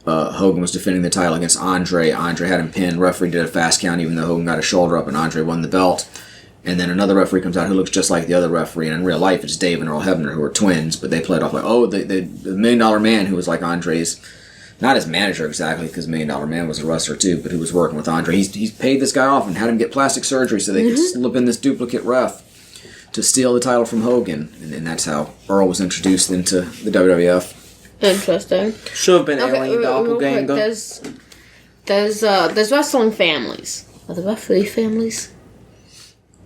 Hogan was defending the title against Andre. Andre had him pinned. Referee did a fast count even though Hogan got his shoulder up and Andre won the belt. And then another referee comes out who looks just like the other referee. And in real life, it's Dave and Earl Hebner, who are twins. But they played off like, oh, the $1 Million Man, who was like Andre's, not his manager exactly, because $1 Million Man was a wrestler too, but who was working with Andre. He's paid this guy off and had him get plastic surgery so they could slip in this duplicate ref to steal the title from Hogan. And that's how Earl was introduced into the WWF. Interesting. Should have been Okay, Alien real quick, Doppelganger. there's wrestling families. Are the referee families?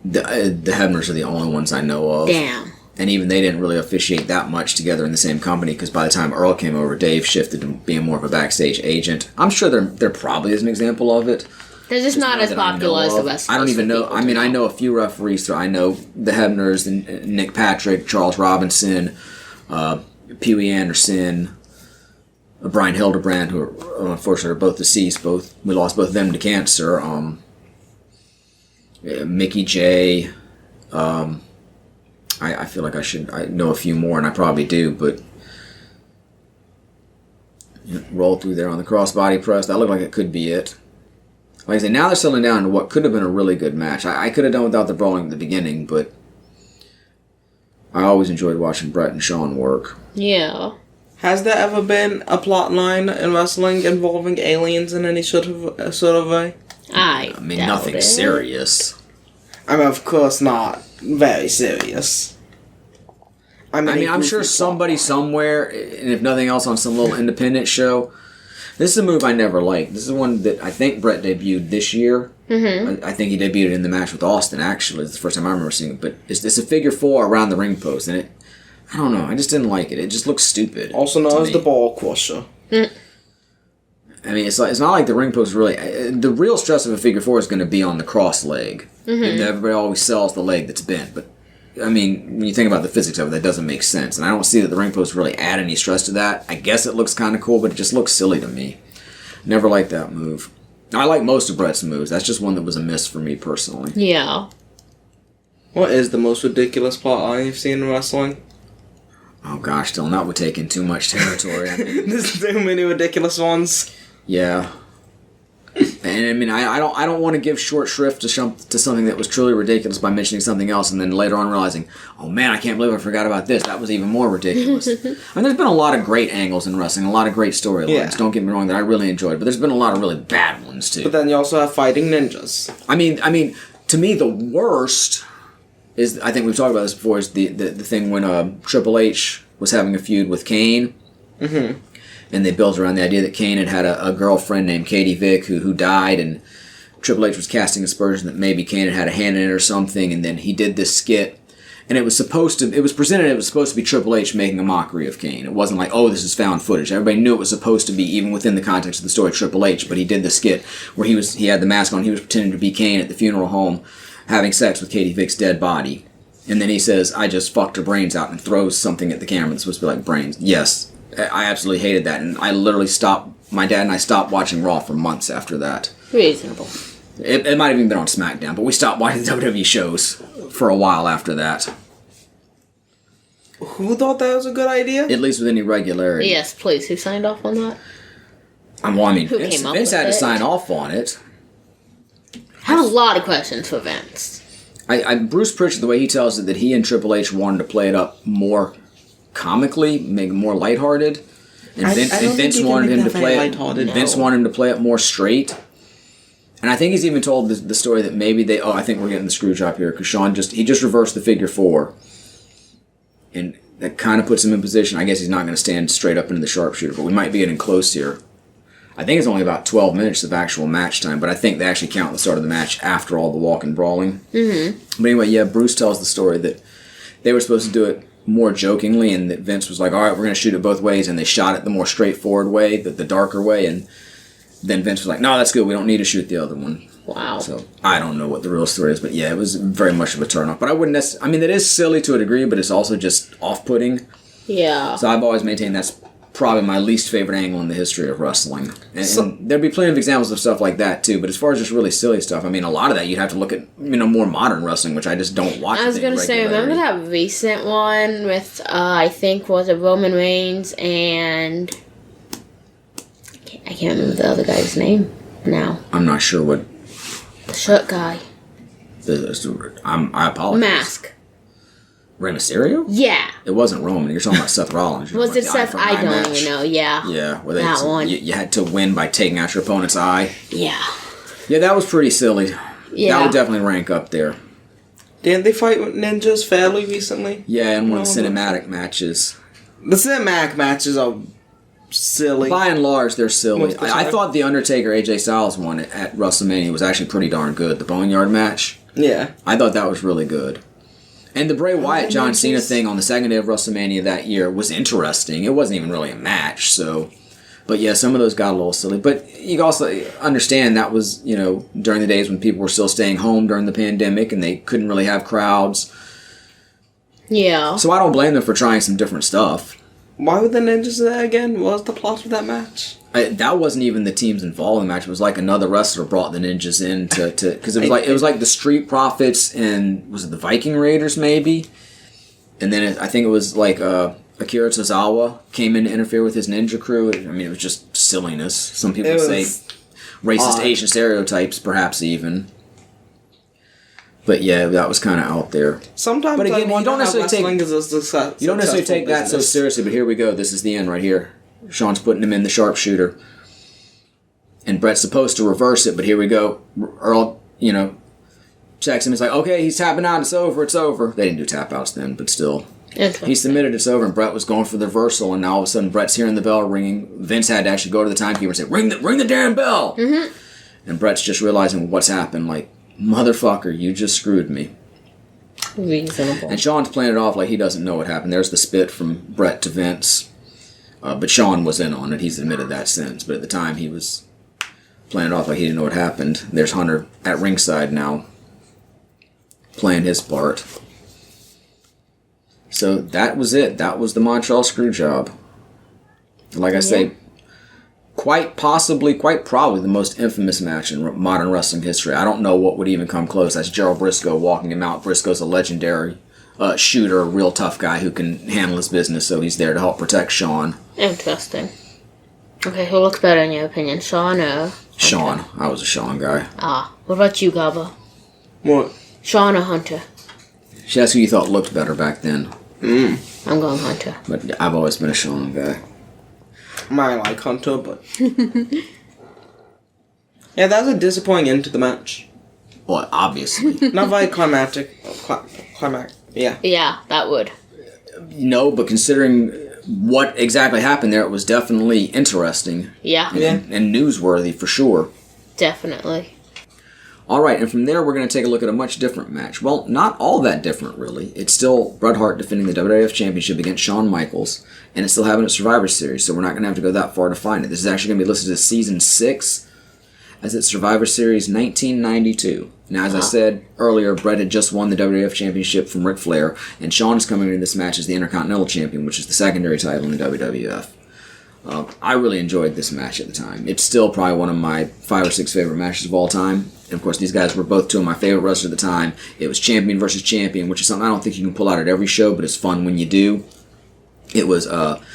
The Hebners are the only ones I know of. Damn. And even they didn't really officiate that much together in the same company because by the time Earl came over, Dave shifted to being more of a backstage agent. I'm sure there probably is an example of it. They're just not as popular as the rest of us. I don't even know. I mean, I know a few referees. I know the Hebners, and Nick Patrick, Charles Robinson, Pee Wee Anderson, Brian Hildebrand, who are, unfortunately are both deceased. We lost both of them to cancer. Mickey J. I feel like I know a few more, and I probably do, but roll through there on the crossbody press. That looked like it could be it. Like I say, now they're settling down to what could have been a really good match. I could have done without the brawling at the beginning, but I always enjoyed watching Bret and Shawn work. Yeah. Has there ever been a plot line in wrestling involving aliens in any sort of way? I mean, nothing serious. I mean, of course not very serious. I mean, I'm sure somebody somewhere, and if nothing else on some little independent show. This is a move I never liked. This is one that I think Bret debuted this year. Mm-hmm. I think he debuted in the match with Austin, actually. It's the first time I remember seeing it. But it's a figure four around the ring post, and I don't know, I just didn't like it. It just looks stupid. Also known as the ball crusher. I mean, it's not like the ring post really... The real stress of a figure four is going to be on the cross leg. Mm-hmm. And everybody always sells the leg that's bent, but... I mean, when you think about the physics of it, that doesn't make sense. And I don't see that the ring posts really add any stress to that. I guess it looks kind of cool, but it just looks silly to me. Never liked that move. I like most of Bret's moves. That's just one that was a miss for me personally. Yeah. What is the most ridiculous plot line you've seen in wrestling? Oh gosh, Dylan, that would take in too much territory. I mean, there's too many ridiculous ones. Yeah. And I mean, I don't want to give short shrift to something that was truly ridiculous by mentioning something else, and then later on realizing, oh man, I can't believe I forgot about this. That was even more ridiculous. I mean, there's been a lot of great angles in wrestling, a lot of great storylines. Yeah. Don't get me wrong, that I really enjoyed, but there's been a lot of really bad ones too. But then you also have fighting ninjas. I mean, to me, the worst is, I think we've talked about this before, is the thing when Triple H was having a feud with Kane. Mm-hmm. And they built around the idea that Kane had a girlfriend named Katie Vick who died, and Triple H was casting aspersion that maybe Kane had a hand in it or something, and then he did this skit, and it was presented, it was supposed to be Triple H making a mockery of Kane. It wasn't like, oh, this is found footage. Everybody knew it was supposed to be, even within the context of the story, Triple H, but he did the skit where he had the mask on, he was pretending to be Kane at the funeral home, having sex with Katie Vick's dead body. And then he says, I just fucked her brains out, and throws something at the camera that's supposed to be like brains. Yes. I absolutely hated that, and I literally my dad and I stopped watching Raw for months after that. Reasonable. It might have even been on SmackDown, but we stopped watching WWE shows for a while after that. Who thought that was a good idea? At least with any regularity. Yes, please. Who signed off on that? Vince had to sign off on it. I have a lot of questions for Vince. Bruce Pritchard, the way he tells it, that he and Triple H wanted to play it up more comically, make it more lighthearted, and Vince wanted him to play it. Vince wanted him to play it more straight, and I think he's even told the story that maybe I think we're getting the screw job here because Shawn just reversed the figure four, and that kind of puts him in position. I guess he's not going to stand straight up into the sharpshooter, but we might be getting close here. I think it's only about 12 minutes of actual match time, but I think they actually count the start of the match after all the walk and brawling. Mm-hmm. But anyway, yeah, Bruce tells the story that they were supposed to do it more jokingly, and that Vince was like, all right, we're going to shoot it both ways, and they shot it the more straightforward way, the darker way, and then Vince was like, no, that's good, we don't need to shoot the other one. Wow. So, I don't know what the real story is, but yeah, it was very much of a turnoff. But I wouldn't necessarily, I mean, it is silly to a degree, but it's also just off-putting. Yeah. So I've always maintained that's probably my least favorite angle in the history of wrestling. And there'd be plenty of examples of stuff like that too, but as far as just really silly stuff, I mean, a lot of that you'd have to look at, more modern wrestling, which I just don't watch. I was going to say, remember that recent one with, I think, was it Roman Reigns and... I can't remember the other guy's name now. I'm not sure what... The shirt guy. I apologize. Mask. Rey Mysterio? Yeah. It wasn't Roman. You're talking about Seth Rollins. Was it Seth? I don't even know. Yeah. Yeah. That one. You had to win by taking out your opponent's eye. Yeah. Yeah, that was pretty silly. Yeah. That would definitely rank up there. Didn't they fight with ninjas fairly recently? Yeah, in one of the cinematic matches. The cinematic matches are silly. By and large, they're silly. I thought the Undertaker AJ Styles one at WrestleMania was actually pretty darn good. The Boneyard match. Yeah. I thought that was really good. And the Bray Wyatt John Cena thing on the second day of WrestleMania that year was interesting. It wasn't even really a match, so But yeah, some of those got a little silly. But you also understand that was, during the days when people were still staying home during the pandemic and they couldn't really have crowds. Yeah. So I don't blame them for trying some different stuff. Why were the ninjas there again? What was the plot of that match? That wasn't even the teams involved in the match. It was like another wrestler brought the ninjas in to because it was like the Street Profits and was it the Viking Raiders maybe, and then I think it was like Akira Tozawa came in to interfere with his ninja crew. I mean, it was just silliness. Some people say racist Asian stereotypes, perhaps even. But yeah, that was kind of out there. Sometimes, but again, you don't necessarily take that so business. seriously. But here we go. This is the end right here. Shawn's putting him in the sharpshooter, and Bret's supposed to reverse it. But here we go. Earl, checks him. He's like, "Okay, he's tapping out. It's over. It's over." They didn't do tap outs then, but still, he submitted. It's over. And Bret was going for the reversal, and now all of a sudden, Bret's hearing the bell ringing. Vince had to actually go to the timekeeper and say, "Ring the damn bell!" Mm-hmm. And Bret's just realizing what's happened. Like, motherfucker, you just screwed me. Reasonable. And Shawn's playing it off like he doesn't know what happened. There's the spit from Bret to Vince. But Shawn was in on it. He's admitted that since. But at the time, he was playing it off like he didn't know what happened. There's Hunter at ringside now, playing his part. So that was it. That was the Montreal Screwjob. Like I say, quite probably the most infamous match in modern wrestling history. I don't know what would even come close. That's Gerald Briscoe walking him out. Briscoe's a legendary shooter, a real tough guy who can handle his business, so he's there to help protect Shawn. Interesting. Okay, who looks better in your opinion, Shawn or Hunter? Shawn. I was a Shawn guy. What about you, Gabba? What? Shawn or Hunter? That's who you thought looked better back then. I'm going Hunter. But I've always been a Shawn guy. I like Hunter, but... yeah, that was a disappointing end to the match. Well, obviously. Not very climactic. Climax. Yeah. Yeah, that would. No, but considering what exactly happened there, it was definitely interesting. Yeah. And newsworthy for sure. Definitely. All right, and from there we're going to take a look at a much different match. Well, not all that different, really. It's still Bret Hart defending the WWF Championship against Shawn Michaels, and it's still having a Survivor Series, so we're not going to have to go that far to find it. This is actually going to be listed as Season 6, as it's Survivor Series 1992. Now, as I said earlier, Bret had just won the WWF Championship from Ric Flair, and Shawn is coming into this match as the Intercontinental Champion, which is the secondary title in the WWF. I really enjoyed this match at the time. It's still probably one of my 5 or 6 favorite matches of all time. And of course, these guys were both two of my favorite wrestlers at the time. It was champion versus champion, which is something I don't think you can pull out at every show, but it's fun when you do. It was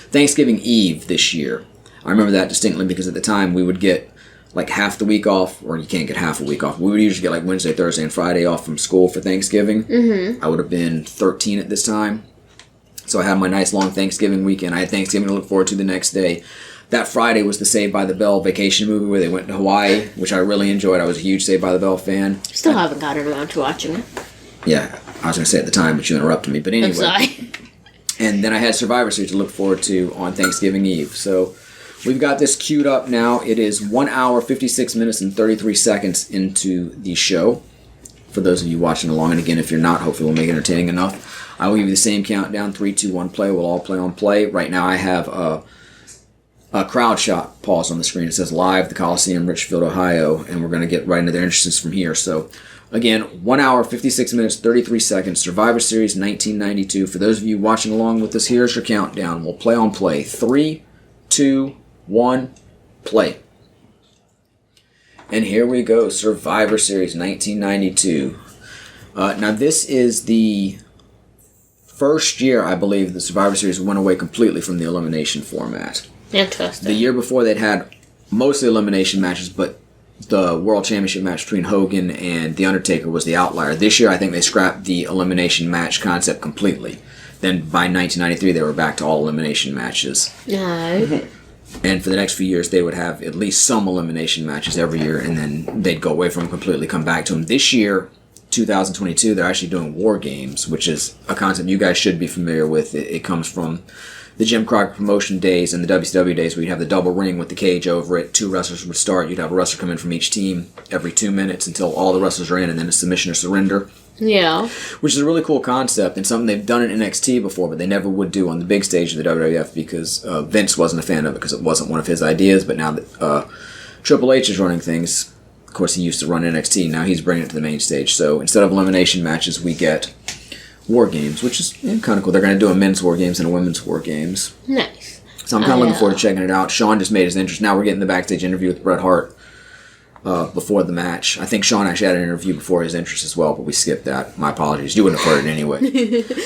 Thanksgiving Eve this year. I remember that distinctly because at the time we would get like half the week off, or you can't get half a week off. We would usually get like Wednesday, Thursday, and Friday off from school for Thanksgiving. Mm-hmm. I would have been 13 at this time. So I had my nice long Thanksgiving weekend. I had Thanksgiving to look forward to the next day. That Friday was the Saved by the Bell vacation movie where they went to Hawaii, which I really enjoyed. I was a huge Saved by the Bell fan. Still haven't gotten around to watching it. Yeah, I was going to say at the time, but you interrupted me. But anyway. I'm sorry. And then I had Survivor Series to look forward to on Thanksgiving Eve. So we've got this queued up now. It is 1 hour, 56 minutes, and 33 seconds into the show. For those of you watching along, and again, if you're not, hopefully we'll make it entertaining enough. I will give you the same countdown, 3, 2, 1, play. We'll all play on play. Right now I have a crowd shot pause on the screen. It says live, the Coliseum, Richfield, Ohio, and we're going to get right into their entrances from here. So, again, 1 hour, 56 minutes, 33 seconds, Survivor Series 1992. For those of you watching along with us, here's your countdown. We'll play on play. 3, 2, 1, play. And here we go, Survivor Series 1992. Now, this is the first year, I believe, the Survivor Series went away completely from the elimination format. Interesting. The year before, they'd had mostly elimination matches, but the World Championship match between Hogan and The Undertaker was the outlier. This year, I think they scrapped the elimination match concept completely. Then, by 1993, they were back to all elimination matches. No. And for the next few years, they would have at least some elimination matches every year, and then they'd go away from them completely, come back to them. This year, 2022, they're actually doing War Games, which is a concept you guys should be familiar with. It comes from the Jim Crockett promotion days and the WCW days where you'd have the double ring with the cage over it. 2 wrestlers would start. You'd have a wrestler come in from each team every 2 minutes until all the wrestlers are in, and then a submission or surrender. Yeah. Which is a really cool concept and something they've done in NXT before, but they never would do on the big stage of the WWF because Vince wasn't a fan of it because it wasn't one of his ideas. But now that Triple H is running things, of course he used to run NXT, now he's bringing it to the main stage. So instead of elimination matches, we get War Games, which is kind of cool. They're going to do a men's War Games and a women's War Games. Nice. So I'm kind of looking forward to checking it out. Shawn just made his entrance. Now we're getting the backstage interview with Bret Hart before the match. I think Shawn actually had an interview before his entrance as well, but we skipped that. My apologies. You wouldn't have heard it anyway.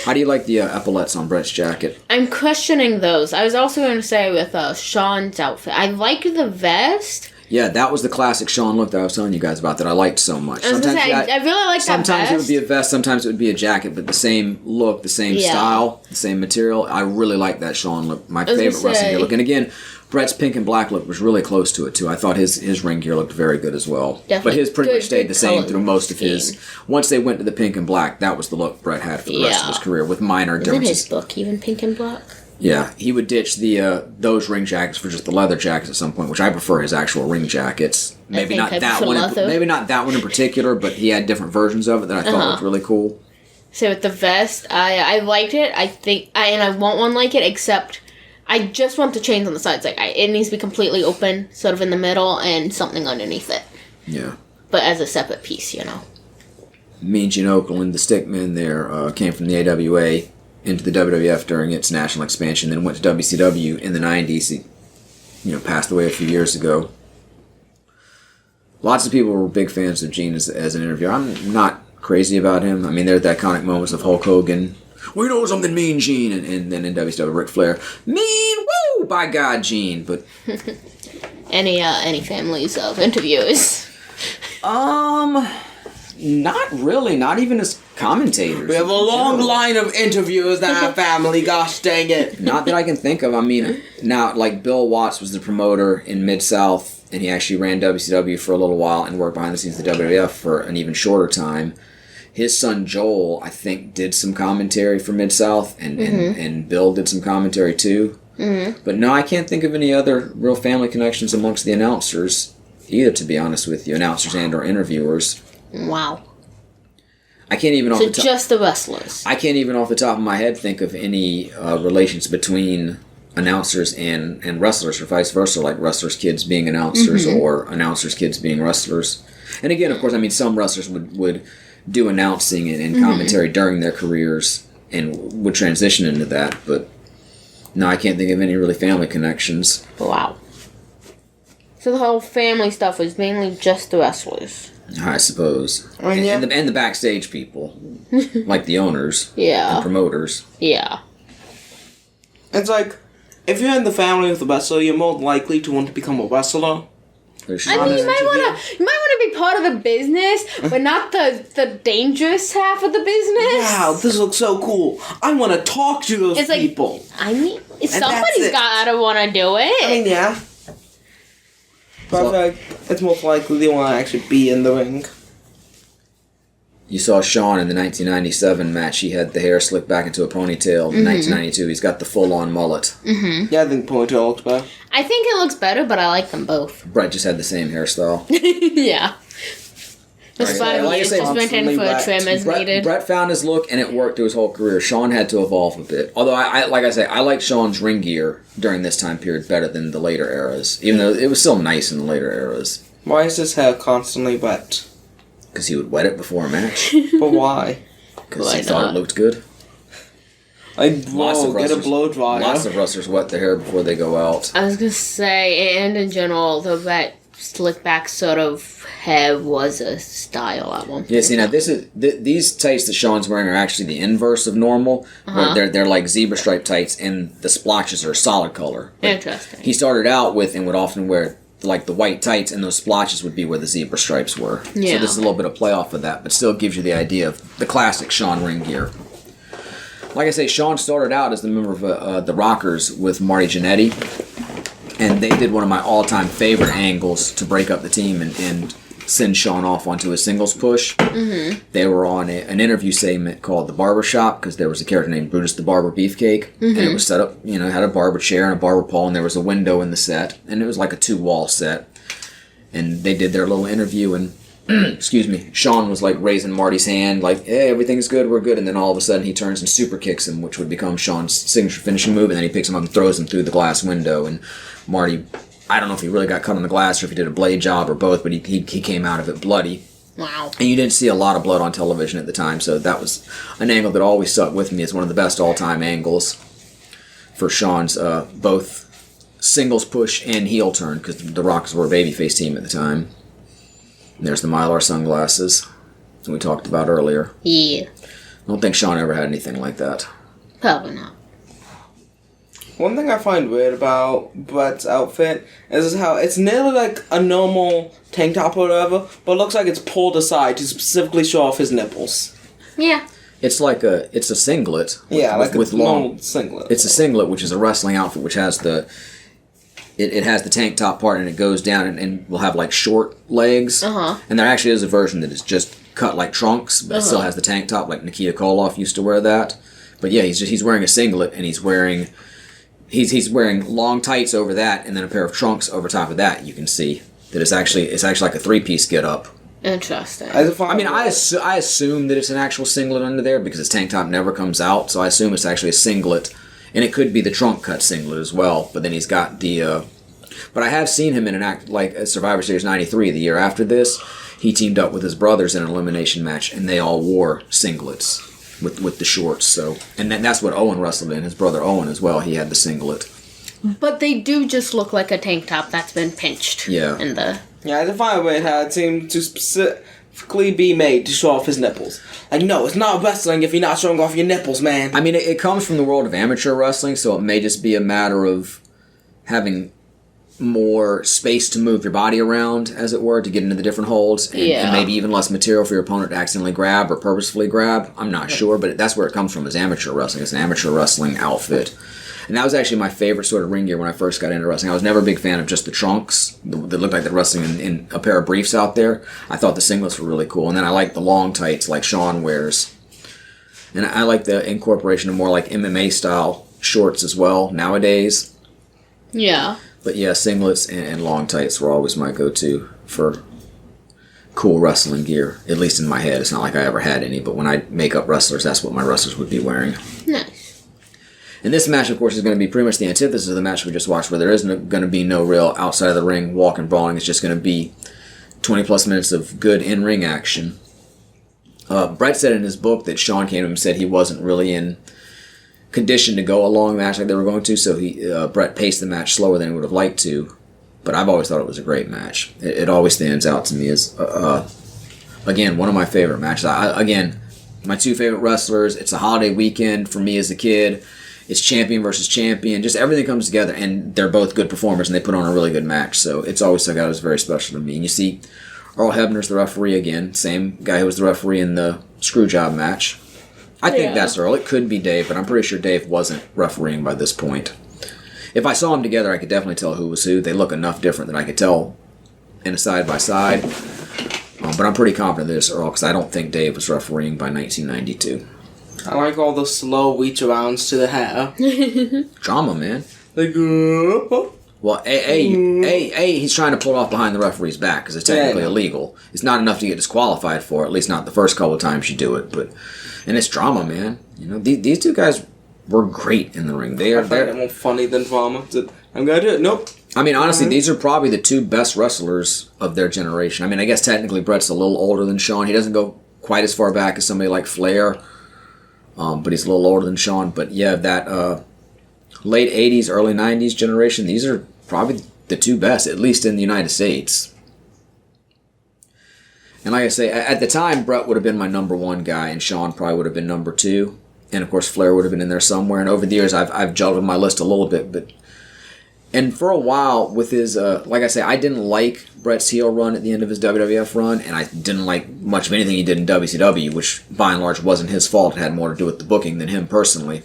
How do you like the epaulets on Bret's jacket? I'm questioning those. I was also going to say with Shawn's outfit, I like the vest. Yeah, that was the classic Shawn look that I was telling you guys about that I liked so much. I was going to say, I really like that vest. Sometimes it would be a vest, sometimes it would be a jacket, but the same look, the same style, the same material. I really like that Shawn look. My favorite wrestling gear look. And again, Bret's pink and black look was really close to it, too. I thought his ring gear looked very good as well. Definitely. But his pretty much stayed the same through most of his. Once they went to the pink and black, that was the look Bret had for the rest of his career, with minor differences. Isn't his book even pink and black? Yeah, he would ditch those ring jackets for just the leather jackets at some point, which I prefer his actual ring jackets. Maybe not that one. Maybe not that one in particular, but he had different versions of it that I thought looked really cool. So with the vest, I liked it. I think I want one like it, except I just want the chains on the sides. Like it needs to be completely open, sort of in the middle, and something underneath it. Yeah. But as a separate piece, Mean Gene Okerlund, the stickman there, came from the AWA into the WWF during its national expansion, then went to WCW in the 90s. He, passed away a few years ago. Lots of people were big fans of Gene as an interviewer. I'm not crazy about him. I mean, there are the iconic moments of Hulk Hogan. We know something, Mean Gene, and then in WCW, Ric Flair, mean, woo, by God, Gene. But any families of interviewers? Not really. Not even as commentators. We have a long line of interviewers that have family. Gosh dang it! Not that I can think of. I mean, now like Bill Watts was the promoter in Mid-South, and he actually ran WCW for a little while and worked behind the scenes at the WWF for an even shorter time. His son Joel, I think, did some commentary for Mid-South, and Bill did some commentary too. Mm-hmm. But no, I can't think of any other real family connections amongst the announcers either, to be honest with you. Announcers and or interviewers. Wow. I can't even just the wrestlers. I can't even off the top of my head think of any relations between announcers and wrestlers or vice versa, like wrestlers' kids being announcers or announcers' kids being wrestlers. And again, of course, I mean, some wrestlers would do announcing and commentary during their careers and would transition into that, but no, I can't think of any really family connections. Wow. So the whole family stuff was mainly just the wrestlers. I suppose. I mean, and the backstage people, like the owners and promoters. Yeah. It's like, if you're in the family with a wrestler, you're more likely to want to become a wrestler. I mean, you might want to be part of the business, but not the dangerous half of the business. Wow, this looks so cool. I want to talk to those people. Like, I mean, somebody's got to want to do it. I mean, yeah. But I feel like it's most likely they want to actually be in the ring. You saw Shawn in the 1997 match. He had the hair slicked back into a ponytail. In 1992, he's got the full-on mullet. Mm-hmm. Yeah, I think ponytail looks better. I think it looks better, but I like them both. Bret just had the same hairstyle. Yeah. Just Right. Like I say, just went in for a trim as needed. Bret found his look, and it worked through his whole career. Shawn had to evolve a bit. Although, I like Shawn's ring gear during this time period better than the later eras. Even though it was still nice in the later eras. Why is his hair constantly wet? Because he would wet it before a match. But why? Because he thought it looked good. Get a blow dryer. Lots of wrestlers wet their hair before they go out. I was going to say, and in general, that slick back sort of hair was a style at one point. Yeah, see, now these tights that Shawn's wearing are actually the inverse of normal. Where they're like zebra stripe tights, and the splotches are a solid color. But interesting. He started out with and would often wear like the white tights, and those splotches would be where the zebra stripes were. Yeah. So this is a little bit of play off of that, but still gives you the idea of the classic Shawn ring gear. Like I say, Shawn started out as the member of the Rockers with Marty Jannetty, and they did one of my all-time favorite angles to break up the team and send Shawn off onto a singles push. Mm-hmm. They were on an interview segment called The Barber Shop, because there was a character named Brutus the Barber Beefcake, and it was set up, it had a barber chair and a barber pole, and there was a window in the set, and it was like a 2-wall set. And they did their little interview, and excuse me, Shawn was like raising Marty's hand, like, hey, everything's good, we're good, and then all of a sudden he turns and super kicks him, which would become Shawn's signature finishing move, and then he picks him up and throws him through the glass window, and Marty, I don't know if he really got cut on the glass or if he did a blade job or both, but he came out of it bloody. Wow. And you didn't see a lot of blood on television at the time, so that was an angle that always stuck with me as one of the best all-time angles for Shawn's both singles push and heel turn, because the Rocks were a babyface team at the time. And there's the Mylar sunglasses that we talked about earlier. Yeah. I don't think Shawn ever had anything like that. Probably not. One thing I find weird about Bret's outfit is how it's nearly like a normal tank top or whatever, but it looks like it's pulled aside to specifically show off his nipples. Yeah. It's a singlet. With normal singlet. It's a singlet, which is a wrestling outfit, which has it has the tank top part, and it goes down and will have like short legs. Uh-huh. And there actually is a version that is just cut like trunks, but it still has the tank top, like Nikita Koloff used to wear that. But yeah, he's wearing a singlet, and he's wearing long tights over that, and then a pair of trunks over top of that. You can see that it's actually like a 3-piece get up. Interesting. I assume that it's an actual singlet under there, because his tank top never comes out, so I assume it's actually a singlet. And it could be the trunk cut singlet as well, but then he's got the... But I have seen him in an act like Survivor Series 93, the year after this. He teamed up with his brothers in an elimination match, and they all wore singlets with the shorts. So, and then that's what Owen wrestled in. His brother Owen as well, he had the singlet. But they do just look like a tank top that's been pinched. Yeah. Yeah, I find weird how it seemed to specifically be made to show off his nipples. Like, no, it's not wrestling if you're not showing off your nipples, man. I mean, it comes from the world of amateur wrestling, so it may just be a matter of having more space to move your body around, as it were, to get into the different holds, and maybe even less material for your opponent to accidentally grab or purposefully grab. I'm not sure, but that's where it comes from, is amateur wrestling. It's an amateur wrestling outfit. And that was actually my favorite sort of ring gear when I first got into wrestling. I was never a big fan of just the trunks that looked like they're wrestling in a pair of briefs out there. I thought the singlets were really cool. And then I liked the long tights like Shawn wears. And I like the incorporation of more like MMA style shorts as well nowadays. Yeah. But yeah, singlets and long tights were always my go-to for cool wrestling gear. At least in my head. It's not like I ever had any, but when I make up wrestlers, that's what my wrestlers would be wearing. Nice. And this match, of course, is going to be pretty much the antithesis of the match we just watched, where there isn't going to be no real outside of the ring walking, brawling. It's just going to be 20-plus minutes of good in-ring action. Bret said in his book that Shawn came to him and said he wasn't really in condition to go a long match like they were going to, so Bret paced the match slower than he would have liked to. But I've always thought it was a great match. It always stands out to me as, again, one of my favorite matches. Again, my two favorite wrestlers. It's a holiday weekend for me as a kid. It's champion versus champion. Just everything comes together, and they're both good performers, and they put on a really good match. So it's always stuck out as very special to me. And you see Earl Hebner's the referee again. Same guy who was the referee in the Screwjob match. I think that's Earl. It could be Dave, but I'm pretty sure Dave wasn't refereeing by this point. If I saw them together, I could definitely tell who was who. They look enough different that I could tell in a side-by-side. But I'm pretty confident that it's Earl, because I don't think Dave was refereeing by 1992. I like all the slow reach arounds to the hair. Drama, man. Like, well, he's trying to pull off behind the referee's back, because it's technically illegal. It's not enough to get disqualified for, at least not the first couple of times you do it. And it's drama, man. You know, these two guys were great in the ring. I find it more funny than drama. I'm gonna do it. Nope. I mean, honestly, these are probably the two best wrestlers of their generation. I mean, I guess technically Bret's a little older than Shawn. He doesn't go quite as far back as somebody like Flair. But he's a little older than Shawn. But yeah, that late 80s, early 90s generation, these are probably the two best, at least in the United States. And like I say, at the time, Bret would have been my number one guy, and Shawn probably would have been number two. And of course, Flair would have been in there somewhere. And over the years, I've juggled my list a little bit. And for a while, with his, like I say, I didn't like Bret's heel run at the end of his WWF run, and I didn't like much of anything he did in WCW, which by and large wasn't his fault. It had more to do with the booking than him personally.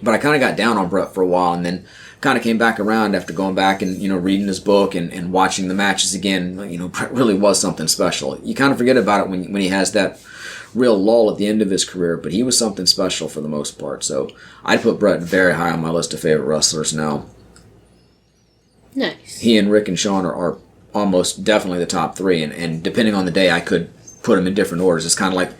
But I kind of got down on Bret for a while, and then kind of came back around after going back and, reading his book and watching the matches again. Bret really was something special. You kind of forget about it when he has that real lull at the end of his career, but he was something special for the most part. So I'd put Bret very high on my list of favorite wrestlers now. Nice. He and Rick and Shawn are almost definitely the top three, and depending on the day, I could put them in different orders. It's kind of like,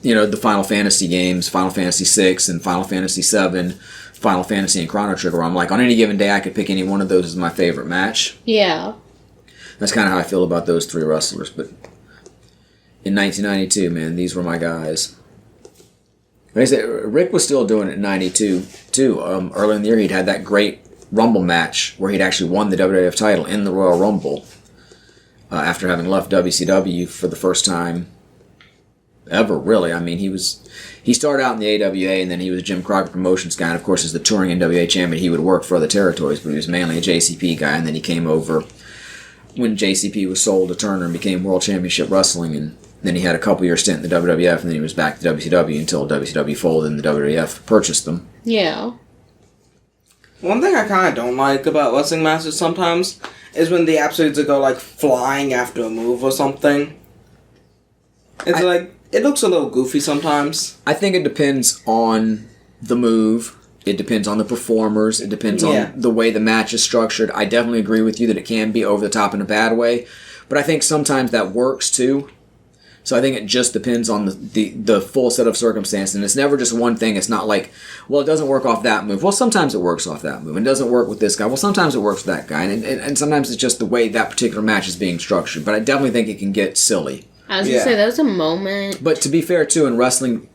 the Final Fantasy games, Final Fantasy VI and Final Fantasy VII, Final Fantasy and Chrono Trigger. I'm like, on any given day, I could pick any one of those as my favorite match. Yeah. That's kind of how I feel about those three wrestlers. But in 1992, man, these were my guys. Like I said, Rick was still doing it in 92, too. Early in the year, he'd had that great Rumble match where he'd actually won the WWF title in the Royal Rumble after having left WCW for the first time ever, really. I mean, he started out in the AWA, and then he was a Jim Crockett Promotions guy, and of course, as the touring NWA champion, he would work for other territories, but he was mainly a JCP guy, and then he came over when JCP was sold to Turner and became World Championship Wrestling, and then he had a couple-year stint in the WWF, and then he was back to WCW until WCW folded and the WWF purchased them. Yeah. One thing I kind of don't like about wrestling matches sometimes is when the Absolutes go, like, flying after a move or something. It's it looks a little goofy sometimes. I think it depends on the move. It depends on the performers. It depends on the way the match is structured. I definitely agree with you that it can be over the top in a bad way. But I think sometimes that works too. So I think it just depends on the full set of circumstances. And it's never just one thing. It's not like, well, it doesn't work off that move. Well, sometimes it works off that move. And it doesn't work with this guy. Well, sometimes it works with that guy. And sometimes it's just the way that particular match is being structured. But I definitely think it can get silly. I was going to say, that was a moment. But to be fair, too, in wrestling,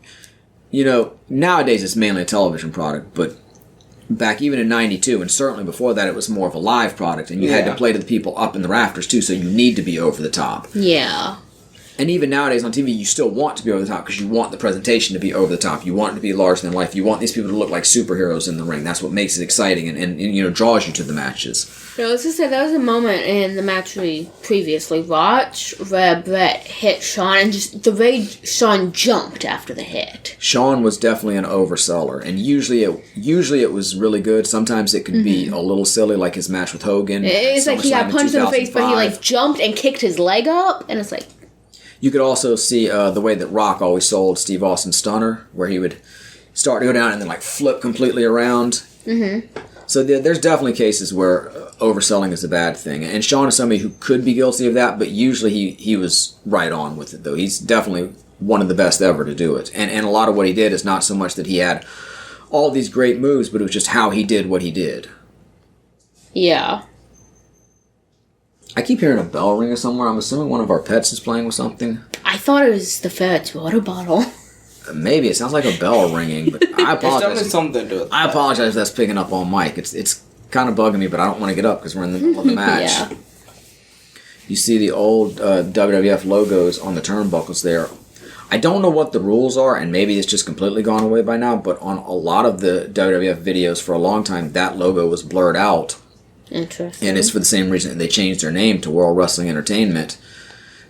nowadays it's mainly a television product. But back even in 92, and certainly before that, it was more of a live product. And you had to play to the people up in the rafters, too. So you need to be over the top. Yeah. And even nowadays on TV, you still want to be over the top because you want the presentation to be over the top. You want it to be larger than life. You want these people to look like superheroes in the ring. That's what makes it exciting and draws you to the matches. So let's just say that was a moment in the match we previously watched where Bret hit Shawn, and just the way Shawn jumped after the hit. Shawn was definitely an overseller, and usually it was really good. Sometimes it could be a little silly, like his match with Hogan. It's like he got punched in the face, but he jumped and kicked his leg up, and it's like. You could also see the way that Rock always sold Steve Austin's Stunner, where he would start to go down and then flip completely around. Mm-hmm. So there's definitely cases where overselling is a bad thing. And Shawn is somebody who could be guilty of that, but usually he was right on with it, though. He's definitely one of the best ever to do it. And a lot of what he did is not so much that he had all these great moves, but it was just how he did what he did. Yeah. I keep hearing a bell ring somewhere. I'm assuming one of our pets is playing with something. I thought it was the ferret's water bottle. Maybe. It sounds like a bell ringing, but I apologize. It's definitely something to do with that. I apologize if that's picking up on Mike. It's kind of bugging me, but I don't want to get up because we're in the middle of the match. Yeah. You see the old WWF logos on the turnbuckles there. I don't know what the rules are, and maybe it's just completely gone away by now, but on a lot of the WWF videos for a long time, that logo was blurred out. Interesting. And it's for the same reason they changed their name to World Wrestling Entertainment,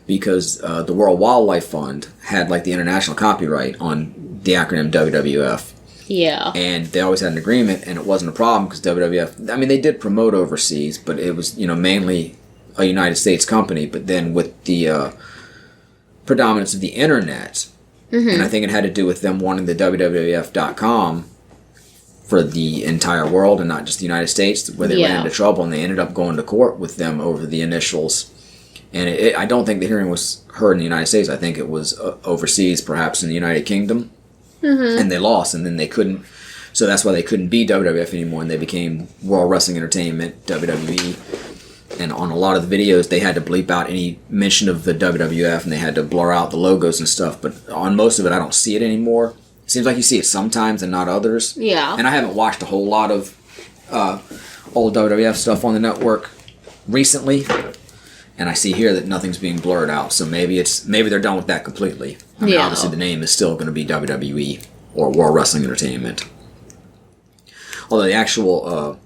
because the World Wildlife Fund had the international copyright on the acronym WWF. Yeah. And they always had an agreement, and it wasn't a problem because WWF, I mean, they did promote overseas, but it was, mainly a United States company. But then with the predominance of the internet, and I think it had to do with them wanting the WWF.com for the entire world and not just the United States, where they ran into trouble, and they ended up going to court with them over the initials. And I don't think the hearing was heard in the United States. I think it was overseas, perhaps in the United Kingdom. And they lost, and then they couldn't. So that's why they couldn't be WWF anymore, and they became World Wrestling Entertainment, WWE. And on a lot of the videos, they had to bleep out any mention of the WWF, and they had to blur out the logos and stuff. But on most of it, I don't see it anymore. Seems like you see it sometimes and not others. Yeah. And I haven't watched a whole lot of old WWF stuff on the network recently. And I see here that nothing's being blurred out. So maybe they're done with that completely. I mean, obviously the name is still going to be WWE or World Wrestling Entertainment. Although the actual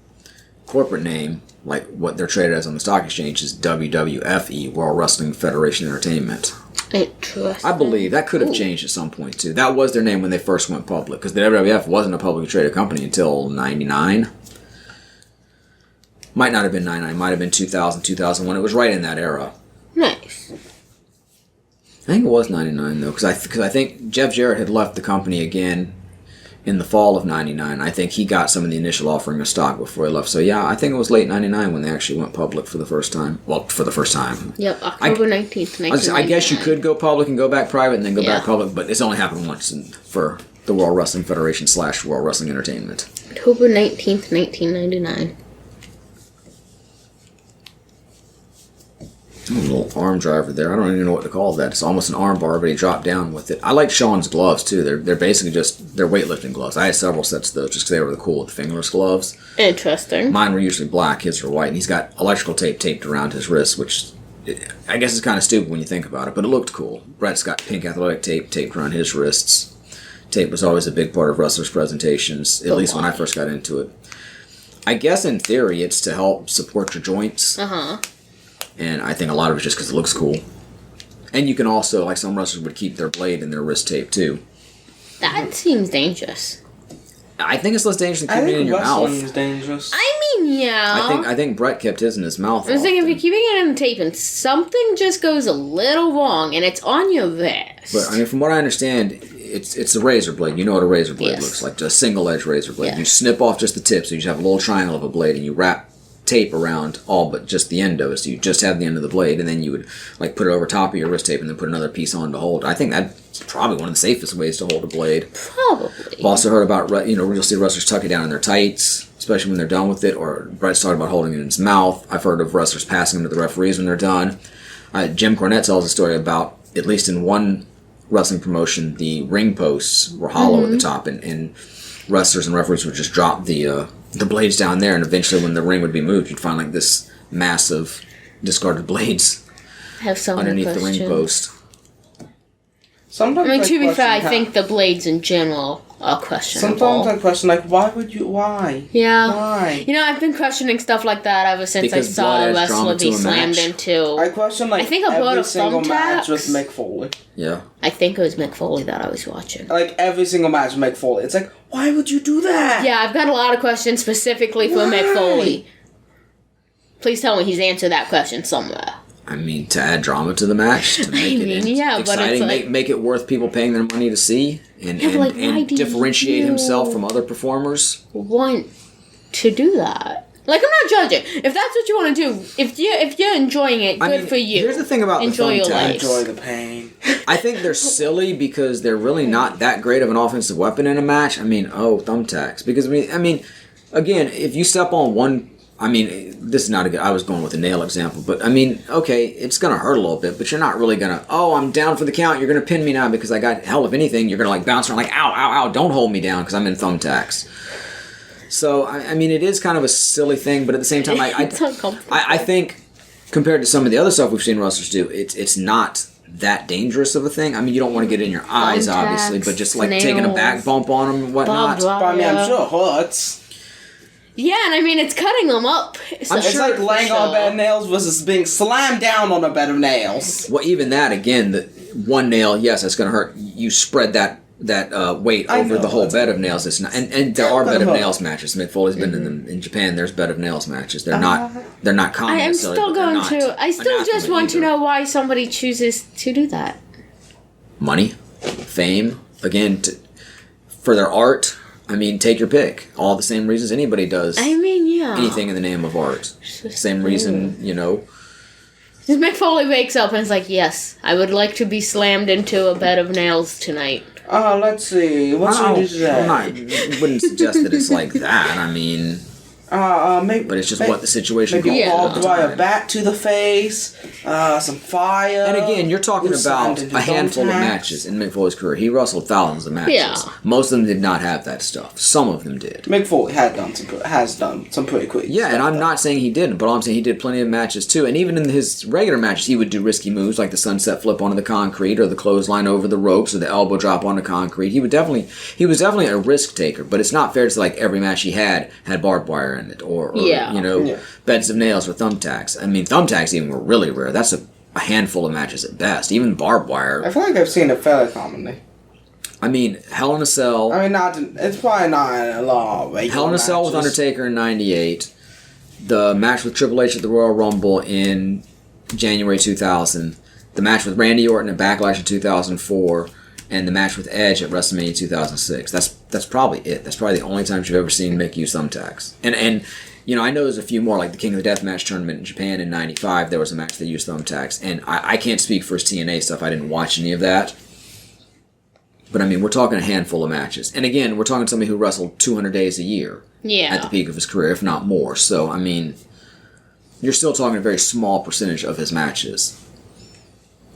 corporate name, like what they're traded as on the stock exchange, is WWFE, World Wrestling Federation Entertainment. Interesting. I believe that could have changed at some point too. That was their name when they first went public, because the WWF wasn't a publicly traded company until '99. Might not have been 99, might have been 2000, 2001. It was right in that era. Nice. I think it was 99, though, because I think Jeff Jarrett had left the company again in the fall of 99. I think he got some of the initial offering of stock before he left. So, yeah, I think it was late 99 when they actually went public for the first time. Well, for the first time. Yep, October 19th, 1999. I guess you could go public and go back private and then go back public, but it's only happened once for the World Wrestling Federation / World Wrestling Entertainment. October 19th, 1999. A little arm driver there. I don't even know what to call that. It's almost an arm bar, but he dropped down with it. I like Sean's gloves, too. They're basically they're weightlifting gloves. I had several sets of those just because they were the cool with fingerless gloves. Interesting. Mine were usually black. His were white. And he's got electrical tape taped around his wrists, which I guess is kind of stupid when you think about it, but it looked cool. Bret's got pink athletic tape taped around his wrists. Tape was always a big part of wrestlers' presentations, at least when I first got into it. I guess in theory it's to help support your joints. Uh-huh. And I think a lot of it's just because it looks cool. And you can also, like some wrestlers would keep their blade in their wrist tape too. That seems dangerous. I think it's less dangerous than keeping it in your mouth. Is dangerous. I mean, yeah. I think Bret kept his in his mouth. I was thinking if you're keeping it in the tape and something just goes a little wrong and it's on your vest. But I mean, from what I understand, it's a razor blade. You know what a razor blade Yes. looks like, just a single edge razor blade. Yes. You snip off just the tip, so you just have a little triangle of a blade, and you wrap tape around all but just the end of it, so you just have the end of the blade, and then you would like put it over top of your wrist tape and then put another piece on to hold. I think that's probably one of the safest ways to hold a blade. Probably. I've also heard about, you'll see wrestlers tuck it down in their tights, especially when they're done with it, or Bret's talking about holding it in his mouth. I've heard of wrestlers passing them to the referees when they're done. Jim Cornette tells a story about, at least in one wrestling promotion, the ring posts were hollow at the top, and wrestlers and referees would just drop the blades down there, and eventually when the ring would be moved, you'd find like this mass of discarded blades Have so many underneath the questions. ring post. Sometimes I mean, I to be fair, I question think the blades in general are questionable. Sometimes I question, like, why? Yeah. Why? You know, I've been questioning stuff like that ever since Because I saw blood a adds wrestler drama to be a slammed match. into. I question, like, I think I bought every a single match thumbtacks. with Mick Foley. Yeah. I think it was Mick Foley that I was watching. Like, every single match with Mick Foley. It's like, why would you do that? Yeah, I've got a lot of questions specifically for Mick Foley. Please tell me he's answered that question somewhere. I mean, to add drama to the match, to make yeah, but exciting, it's like, make it worth people paying their money to see, and, Yeah, but, like, why and do differentiate you himself from other performers. want to do that. Like, I'm not judging. If that's what you want to do, if you're enjoying it, good for you. Here's the thing about Enjoy the your thumbtacks. life. Enjoy the pain. I think they're silly because they're really not that great of an offensive weapon in a match. I mean, thumbtacks. Because, I mean, again, if you step on one... I mean, this is not a good... I was going with a nail example, but, I mean, okay, it's going to hurt a little bit, but you're not really going to, I'm down for the count, you're going to pin me now because I got... Hell, if anything, you're going to, like, bounce around like, ow, ow, ow, don't hold me down because I'm in thumbtacks. So, I mean, it is kind of a silly thing, but at the same time, It's uncomfortable. I think compared to some of the other stuff we've seen wrestlers do, it's not that dangerous of a thing. I mean, you don't want to get it in your eyes, obviously, but just like taking a back bump on them and whatnot. But I mean, I'm sure it hurts. Yeah, and I mean, it's cutting them up. It's like laying on a bed of nails versus being slammed down on a bed of nails. Well, even that, again, the one nail, yes, it's going to hurt. You spread that weight over the whole bed of nails. It's not, and there are bed of nails matches. Mick Foley's been in them in Japan. There's bed of nails matches. They're not common. I still just want to know why somebody chooses to do that. Money, fame, again, for their art. I mean, take your pick. All the same reasons anybody does. I mean, yeah. Anything in the name of art. Same reason, Just Mick Foley wakes up and is like, yes, I would like to be slammed into a bed of nails tonight. Let's see. What should you say? I wouldn't suggest that it's like that. I mean... maybe, but it's just what the situation maybe calls barbed wire bat to the face, some fire. And again, you're talking about a handful of matches in Mick Foley's career. He wrestled thousands of matches. Yeah. Most of them did not have that stuff. Some of them did. Mick Foley has done some pretty quick. Yeah, and I'm not saying he didn't, but I'm saying he did plenty of matches too. And even in his regular matches, he would do risky moves like the sunset flip onto the concrete, or the clothesline over the ropes, or the elbow drop onto concrete. He was definitely a risk taker. But it's not fair to say like every match he had barbed wire in it, or beds of nails or thumbtacks. I mean, thumbtacks even were really rare. That's a handful of matches at best. Even barbed wire. I feel like I've seen it fairly commonly. I mean, Hell in a Cell. I mean, it's probably not a lot of Hell in a Cell with Undertaker in '98. the match with Triple H at the Royal Rumble in January 2000, the match with Randy Orton at Backlash in 2004, and the match with Edge at WrestleMania 2006. That's probably it. That's probably the only time you've ever seen Mick use thumbtacks. And you know, I know there's a few more, like the King of the Deathmatch tournament in Japan in '95. There was a match that used thumbtacks, and I can't speak for his TNA stuff. I didn't watch any of that. But I mean, we're talking a handful of matches, and again, we're talking somebody who wrestled 200 days a year at the peak of his career, if not more. So I mean, you're still talking a very small percentage of his matches.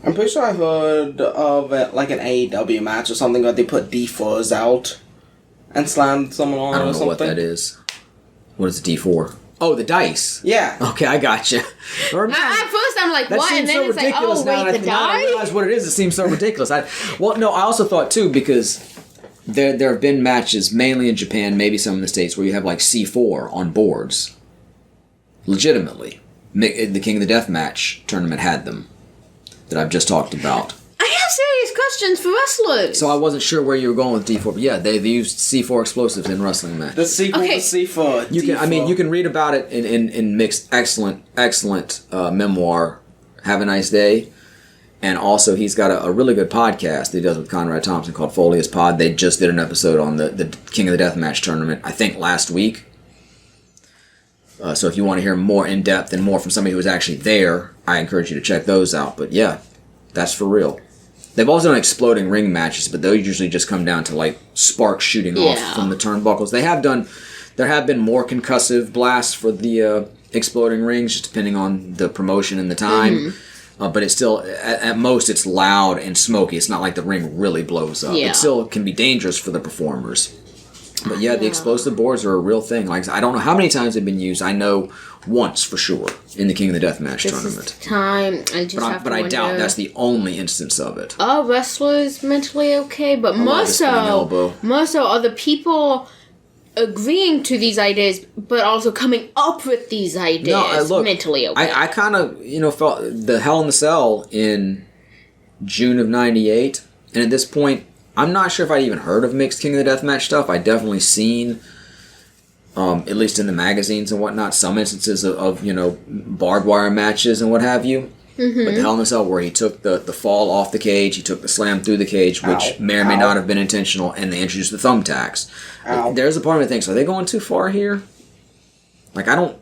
I'm pretty sure I heard of it, like an AEW match or something where they put D4s out and slammed someone on or something. I don't know what that is. What is a D4? Oh, the dice. Yeah. Okay, I got you. At first, I'm like, what? And then it's like, oh, wait, the die? Now I realize what it is. It seems so ridiculous. I also thought, too, because there have been matches, mainly in Japan, maybe some in the States, where you have, like, C4 on boards. Legitimately. The King of the Deathmatch tournament had them that I've just talked about. I have serious questions for wrestlers. So I wasn't sure where you were going with D4, but yeah, they've used C4 explosives in wrestling matches. The sequel to C4. You can read about it in Mick's excellent memoir, Have a Nice Day. And also, he's got a really good podcast that he does with Conrad Thompson called Folius Pod. They just did an episode on the King of the Deathmatch tournament, I think last week. So if you want to hear more in depth and more from somebody who was actually there, I encourage you to check those out. But yeah, that's for real. They've also done exploding ring matches, but those usually just come down to like sparks shooting off from the turnbuckles. There have been more concussive blasts for the exploding rings, just depending on the promotion and the time. Mm-hmm. But it's still, at most, it's loud and smoky. It's not like the ring really blows up. It still can be dangerous for the performers. But yeah, the explosive boards are a real thing. Like, I don't know how many times they've been used. I know once for sure in the King of the Deathmatch tournament. But I doubt that's the only instance of it. Are wrestlers mentally okay? But more so are the people agreeing to these ideas, but also coming up with these ideas mentally okay. I kind of felt the Hell in the Cell in June of '98, and at this point, I'm not sure if I'd even heard of Mick's King of the Deathmatch stuff. I'd definitely seen, at least in the magazines and whatnot, some instances of barbed wire matches and what have you. Mm-hmm. But the Hell in a Cell, where he took the fall off the cage, he took the slam through the cage, which may or may not have been intentional, and they introduced the thumbtacks. There's a part of me that thinks, are they going too far here? Like, I'm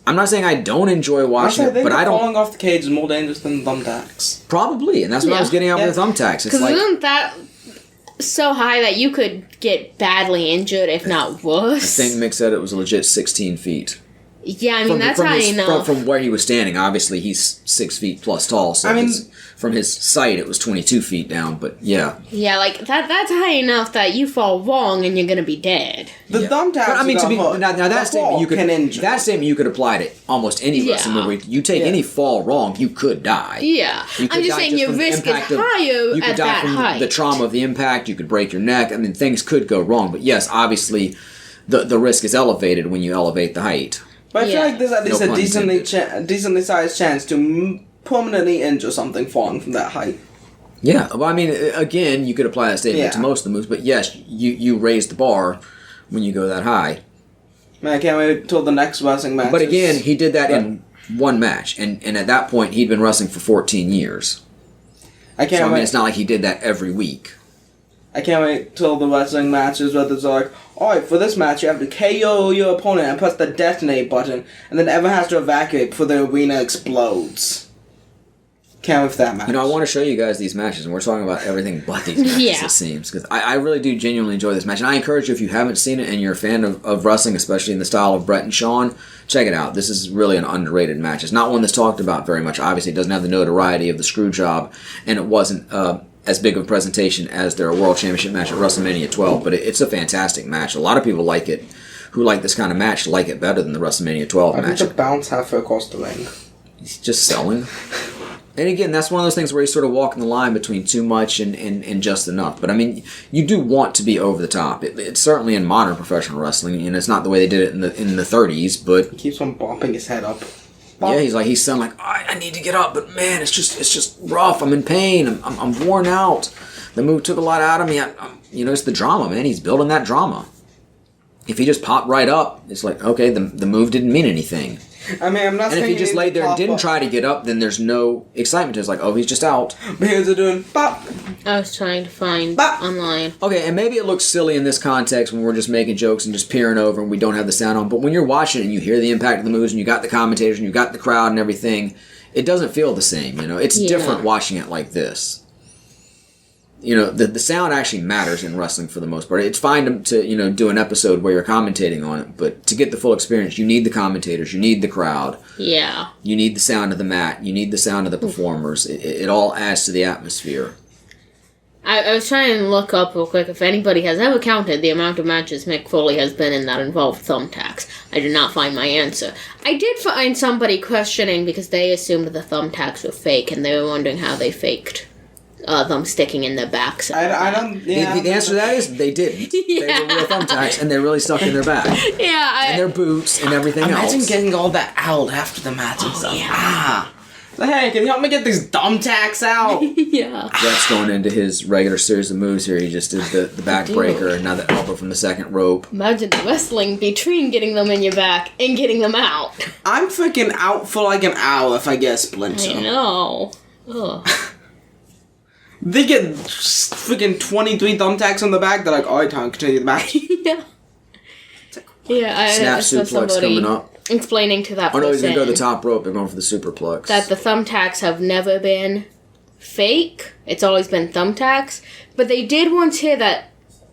not saying I don't enjoy watching it, but I don't. Falling off the cage is more dangerous than thumbtacks. Probably, and that's what I was getting at with the thumbtacks. Because isn't that so high that you could get badly injured, if not worse? I think Mick said it was a legit 16 feet. Yeah, I mean, that's high enough. From where he was standing, obviously he's 6 feet plus tall, so from his sight it was 22 feet down, but yeah. Yeah, like, that's high enough that you fall wrong and you're gonna be dead. The thumbtacks that statement you could apply to almost any wrestling movie. You take any fall wrong, you could die. Yeah. I'm just saying your risk is higher at that height. The trauma of the impact, you could break your neck, I mean, things could go wrong, but yes, obviously the risk is elevated when you elevate the height. But I feel like there's at least a decently sized chance to permanently injure something falling from that height. Yeah, well, I mean, again, you could apply that statement to most of the moves, but yes, you raise the bar when you go that high. Man, I can't wait till the next wrestling match. But again, he did that in one match, and at that point, he'd been wrestling for 14 years. I mean, it's not like he did that every week. I can't wait till the wrestling matches where there's like, alright, for this match you have to KO your opponent and press the detonate button, and then everyone has to evacuate before the arena explodes. Can't wait for that match. I want to show you guys these matches, and we're talking about everything but these matches, it seems. Because I really do genuinely enjoy this match, and I encourage you, if you haven't seen it and you're a fan of wrestling, especially in the style of Bret and Shawn, check it out. This is really an underrated match. It's not one that's talked about very much. Obviously, it doesn't have the notoriety of the Screwjob, and it wasn't as big of a presentation as their World Championship match at WrestleMania 12, but it's a fantastic match. A lot of people like it, who like this kind of match, like it better than the WrestleMania 12 match. I think bounce halfway across the ring. He's just selling. And again, that's one of those things where he's sort of walking the line between too much and just enough. But I mean, you do want to be over the top. It's certainly in modern professional wrestling, and it's not the way they did it in the 30s, but... He keeps on bumping his head up. Yeah, he's sounding like, I need to get up, but man, it's just rough. I'm in pain. I'm worn out. The move took a lot out of me. It's the drama, man. He's building that drama. If he just popped right up, it's like, okay, the move didn't mean anything. I mean, I'm not saying And if he just laid there and didn't up. try to get up, then there's no excitement. It's like, oh, he's just out. But here's it doing bop. I was trying to find Bah! online. Okay, and maybe it looks silly in this context when we're just making jokes and just peering over and we don't have the sound on, but when you're watching it and you hear the impact of the moves and you got the commentators and you got the crowd and everything, it doesn't feel the same, you know? It's different watching it like this. You know, the sound actually matters in wrestling for the most part. It's fine to you know, do an episode where you're commentating on it, but to get the full experience, you need the commentators, you need the crowd. Yeah. You need the sound of the mat, you need the sound of the performers. It all adds to the atmosphere. I was trying to look up real quick if anybody has ever counted the amount of matches Mick Foley has been in that involved thumbtacks. I did not find my answer. I did find somebody questioning because they assumed the thumbtacks were fake and they were wondering how they faked them sticking in their backs. I don't. Yeah. The answer to that is they didn't. Yeah. They were real thumbtacks, and they're really stuck in their back. Yeah, And their boots and everything Imagine else. getting all that out after the match and stuff. yeah. Ah. So, hey, can you help me get these thumbtacks out? yeah. Brett's going into his regular series of moves here. He just did the backbreaker, and now the elbow from the second rope. Imagine the wrestling between getting them in your back and getting them out. I'm freaking out for like an hour if I get a splinter. I know. Ugh. They get freaking 23 thumbtacks on the back. They're like, alright, time to continue the match. yeah. Yeah, I Snap saw suplex somebody coming up. explaining to that Oh no, he's person going to go to the top rope. They're going for the superplex. that the thumbtacks have never been fake. It's always been thumbtacks. But they did once hear that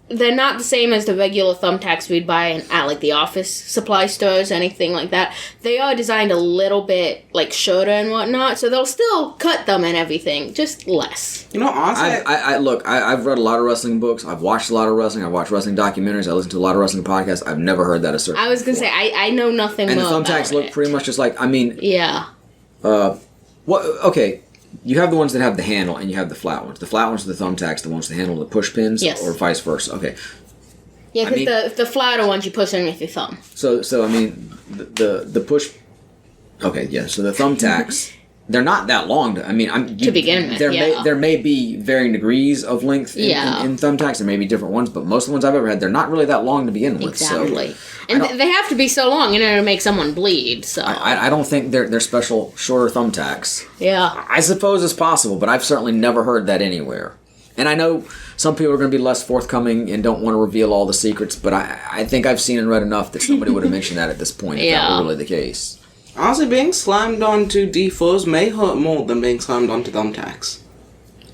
they're not the same as the regular thumbtacks we'd buy at like the office supply stores, anything like that. They are designed a little bit like shorter and whatnot, so they'll still cut them and everything, just less. You know, honestly, I've read a lot of wrestling books. I've watched a lot of wrestling. I've watched wrestling documentaries. I listen to a lot of wrestling podcasts. I've never heard that assertion. I was gonna say I know nothing And the more thumbtacks about look it. pretty much just like, I mean, Yeah. what? Okay, you have the ones that have the handle and you have the flat ones. The flat ones are the thumbtacks. The ones that handle the push pins, Yes. or vice versa. Okay, Yeah, I because mean- the flatter ones you push in with your thumb. so I mean, the push. Okay, yeah. So the thumbtacks, they're not that long. I mean, To begin with, yeah. there may be varying degrees of length Yeah. in thumbtacks. There may be different ones, but most of the ones I've ever had, they're not really that long to begin with. Exactly. So And they have to be so long in order to make someone bleed, so. I don't think they're special shorter thumbtacks. yeah. I suppose it's possible, but I've certainly never heard that anywhere. And I know some people are going to be less forthcoming and don't want to reveal all the secrets, but I think I've seen and read enough that somebody would have mentioned that at this point if that Yeah. were really the case. honestly, being slammed onto D4s may hurt more than being slammed onto thumbtacks.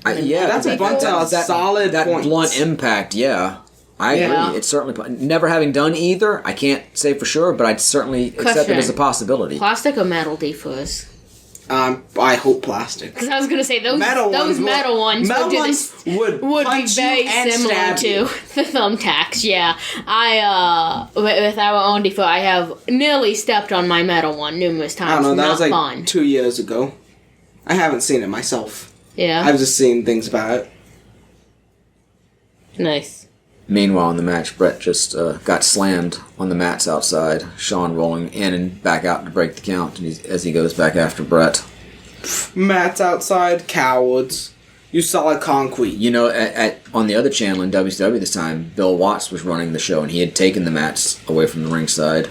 Yeah, That's a bunch of solid that points. blunt impact, yeah. I Yeah. agree. It's certainly... Never having done either, I can't say for sure, but I'd certainly accept it Question. as a possibility. Plastic or metal D4s? I hope plastic. Because I was going to say, those metal ones metal would do ones this. would Would be punch you very and similar stab to you. the thumbtacks, yeah. With our own D4, I have nearly stepped on my metal one numerous I times. don't know, that Not was like fun. 2 years ago. I haven't seen it myself. Yeah. I've just seen things about it. Nice. Meanwhile, in the match, Bret just got slammed on the mats outside. Sean rolling in and back out to break the count as he goes back after Bret. Mats outside, cowards. You solid concrete. You know, on the other channel in WCW this time, Bill Watts was running the show, and he had taken the mats away from the ringside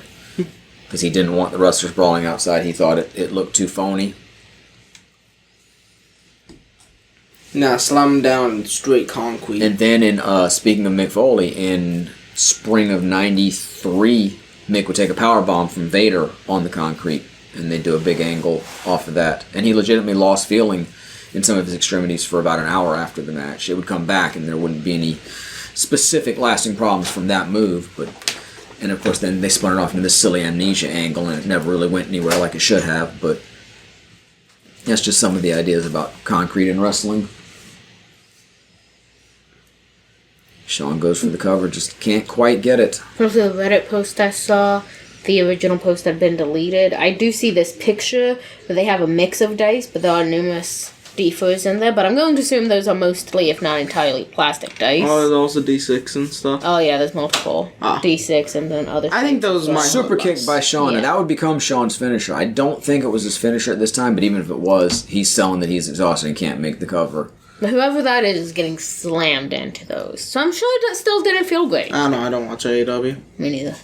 because he didn't want the wrestlers brawling outside. He thought it looked too phony. Now slam down straight concrete. And then, speaking of Mick Foley, in spring of '93, Mick would take a power bomb from Vader on the concrete, and they'd do a big angle off of that. And he legitimately lost feeling in some of his extremities for about an hour after the match. It would come back, and there wouldn't be any specific lasting problems from that move. And of course, then they spun it off into this silly amnesia angle, and it never really went anywhere like it should have. But that's just some of the ideas about concrete in wrestling. Sean goes for the cover, just can't quite get it. From the Reddit post I saw, the original post had been deleted. I do see this picture where they have a mix of dice, but there are numerous D4s in there. But I'm going to assume those are mostly, if not entirely, plastic dice. Oh, there's also D6 and stuff. Oh yeah, there's multiple Ah. D6 and then other. I think those might Super hurt kick less. by Sean, Yeah. and that would become Sean's finisher. I don't think it was his finisher at this time, but even if it was, he's selling that he's exhausted and can't make the cover. But whoever that is getting slammed into those. So I'm sure that still didn't feel great. I don't know. I don't watch AEW. Me neither.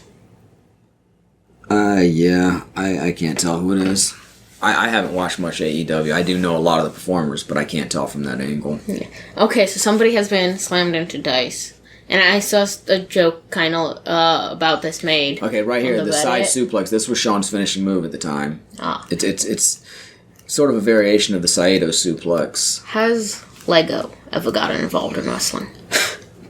Yeah, I can't tell who it is. I haven't watched much AEW. I do know a lot of the performers, but I can't tell from that angle. Yeah. Okay, so somebody has been slammed into Dice. And I saw a joke kind of about this made. Okay, right here, the side Reddit. suplex. This was Sean's finishing move at the time. Ah. It's sort of a variation of the Saito suplex. Has Lego ever gotten involved in wrestling?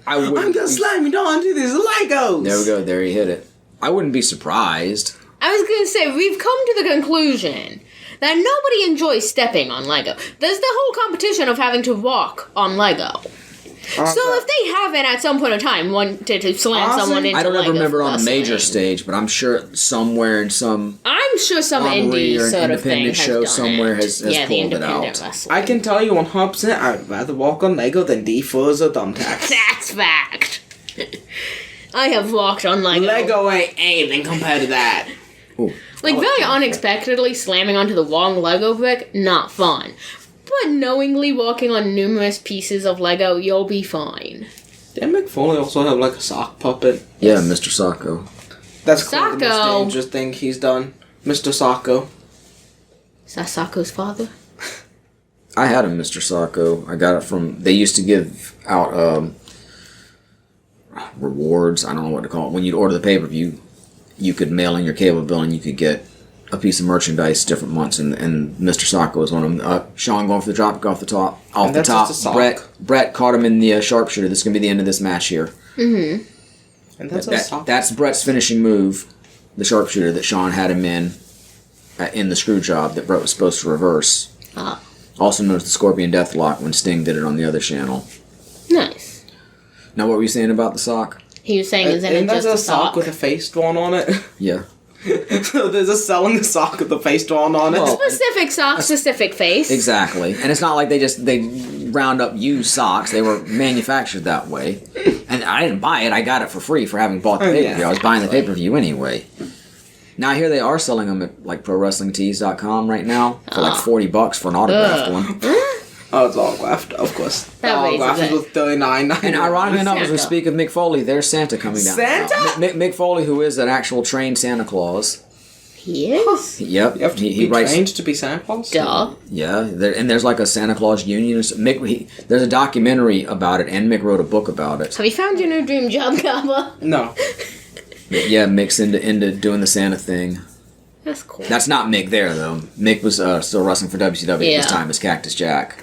I wouldn't. I'm gonna slam you down to these Legos. There we go. There you hit it. I wouldn't be surprised. I was going to say, we've come to the conclusion that nobody enjoys stepping on Lego. There's the whole competition of having to walk on Lego. So if they haven't at some point in time wanted to slam someone into I don't ever Lego remember on a wrestling, major stage, but I'm sure somewhere in some I'm sure some robbery indie or an sort of thing independent has show done somewhere it. has yeah, the pulled it independent out. wrestling. I can tell you 100%. I'd rather walk on Lego than D4s or thumbtacks. That's fact. I have walked on Lego. Lego ain't anything compared to that. Ooh. Like, very unexpectedly slamming onto the wrong Lego brick, not fun. But knowingly walking on numerous pieces of Lego, you'll be fine. Didn't Mick Foley also have like a sock puppet? Yeah, Mr. Sacco. That's clearly the most Sacco. dangerous thing he's done. Mr. Sacco. Is that Sako's father? I had a Mr. Sacco. I got it from. They used to give out rewards. I don't know what to call it. When you'd order the pay-per-view, you could mail in your cable bill and you could get a piece of merchandise different months. And Mr. Sacco was one of them. Sean going for the drop, off the top. Off And the that's top. just a sock. Brett caught him in the sharpshooter. This is going to be the end of this match here. Mm-hmm. And that's a sock. That's Brett's finishing move, the sharpshooter that Sean had him in the screw job that Brett was supposed to reverse. Ah. Also known as the Scorpion Deathlock when Sting did it on the other channel. Nice. Now, what were you saying about the sock? He was saying, isn't it There's just a a sock? with a face drawn on it. Yeah. So there's a selling a sock with a face drawn on it. Well, Specific sock, specific face. Exactly. And it's not like they round up used socks. They were manufactured that way. And I didn't buy it. I got it for free for having bought the pay-per-view. Yeah, I was buying the exactly. pay-per-view anyway. Now here they are selling them at like ProWrestlingTees.com right now for like $40 for an autographed one. Oh, it's autographed, of course. That Autographed raises it. was $39.99. And ironically enough, as we Santa. speak of Mick Foley, there's Santa coming down. Santa? Mick Foley, who is an actual trained Santa Claus. He is? Yep. You have to he be writes. trained to be Santa Claus? Duh. Yeah, and there's like a Santa Claus union. There's a documentary about it, and Mick wrote a book about it. Have you found your new dream job, Gabba? No. Yeah, Mick's into doing the Santa thing. That's cool. That's not Mick there, though. Mick was still wrestling for WCW at this Yeah. time as Cactus Jack.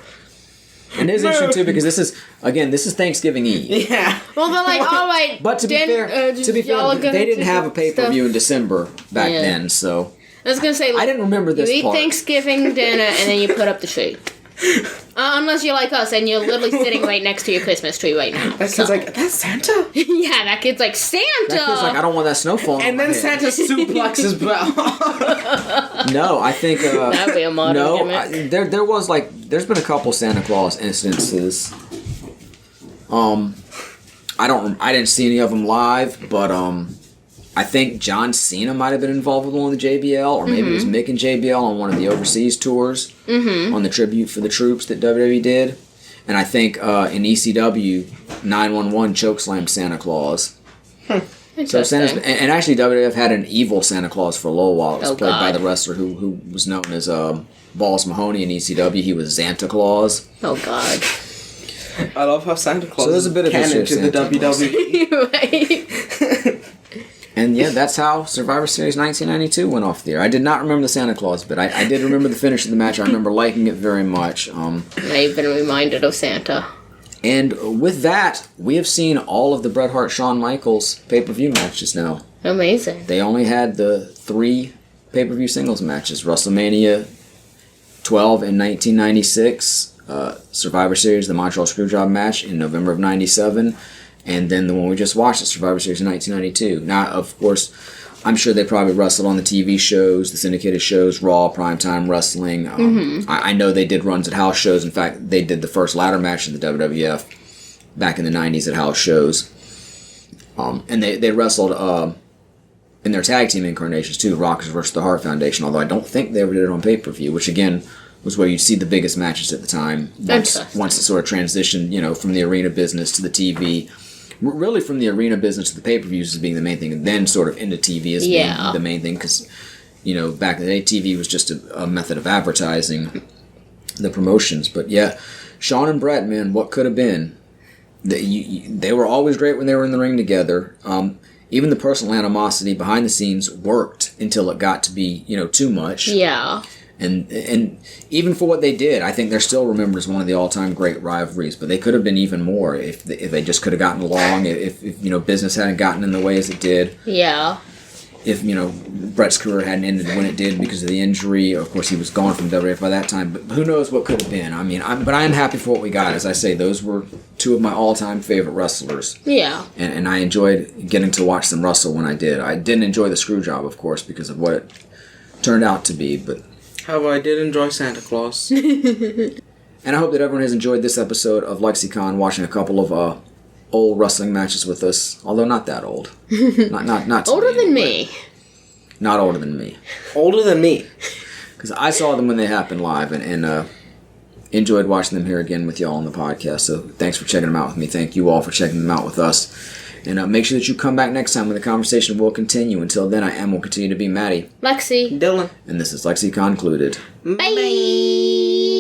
And it is interesting, too, because this is Thanksgiving Eve. Yeah. Well, they're like, all right. But to be fair, y'all are gonna they didn't do have a pay-per-view in December back Yeah. then, so... I was gonna say, I didn't remember this you eat part. Thanksgiving dinner and then you put up the tree. Unless you're like us and you're literally sitting right next to your Christmas tree right now. That kid's like, that's Santa? yeah, that kid's like, Santa! That kid's like, I don't want that snow falling And on then my head. Santa suplexes Bret. No, I think... That'd be a modern no, gimmick. there was like... There's been a couple Santa Claus instances. I didn't see any of them live, but I think John Cena might have been involved with one of the JBL, or maybe it was Mick and JBL on one of the overseas tours on the tribute for the troops that WWE did. And I think in ECW, 911 chokeslammed Santa Claus. So Santa's, and actually WWF had an evil Santa Claus for a little while. It was played by the wrestler who was known as Balls Mahoney in ECW. He was Santa Claus. Oh, God. I love how Santa Claus So there's a bit of canon history to of the Santa Claus. WWE. right. And yeah, that's how Survivor Series 1992 went off the air. I did not remember the Santa Claus, but I did remember the finish of the match. I remember liking it very much. I've been reminded of Santa. And with that, we have seen all of the Bret Hart-Shawn Michaels pay-per-view matches now. Amazing. They only had the 3 pay-per-view singles matches. WrestleMania 12 in 1996, Survivor Series, the Montreal Screwjob match in November of 97, and then the one we just watched at Survivor Series in 1992. Now, of course, I'm sure they probably wrestled on the TV shows, the syndicated shows, Raw, Primetime Wrestling. I know they did runs at house shows. In fact, they did the first ladder match in the WWF back in the 90s at house shows. And they wrestled in their tag team incarnations too, Rockers versus the Hart Foundation, although I don't think they ever did it on pay-per-view, which again, was where you'd see the biggest matches at the time. Once it sort of transitioned, from the arena business to the TV. Really from the arena business to the pay-per-views as being the main thing, and then sort of into TV as being the main thing, because, back in the day, TV was just a method of advertising the promotions. But yeah, Shawn and Bret, man, what could have been? They were always great when they were in the ring together. Even the personal animosity behind the scenes worked until it got to be, too much. Yeah. And even for what they did, I think they're still remembered as one of the all-time great rivalries. But they could have been even more if they just could have gotten along. If business hadn't gotten in the way as it did. Yeah. If Bret's career hadn't ended when it did because of the injury. Of course, he was gone from WWF by that time. But who knows what could have been? I mean, but I am happy for what we got. As I say, those were two of my all-time favorite wrestlers. Yeah. And I enjoyed getting to watch them wrestle when I did. I didn't enjoy the screw job, of course, because of what it turned out to be, but. However, I did enjoy Santa Claus. And I hope that everyone has enjoyed this episode of LexiCon, watching a couple of old wrestling matches with us. Although not that old. Not older than me. Not older than me. Older than me. Because I saw them when they happened live and enjoyed watching them here again with y'all on the podcast. So thanks for checking them out with me. Thank you all for checking them out with us. And make sure that you come back next time when the conversation will continue. Until then, will continue to be Maddie. Lexi. Dylan. And this is LexiCon Concluded. Bye.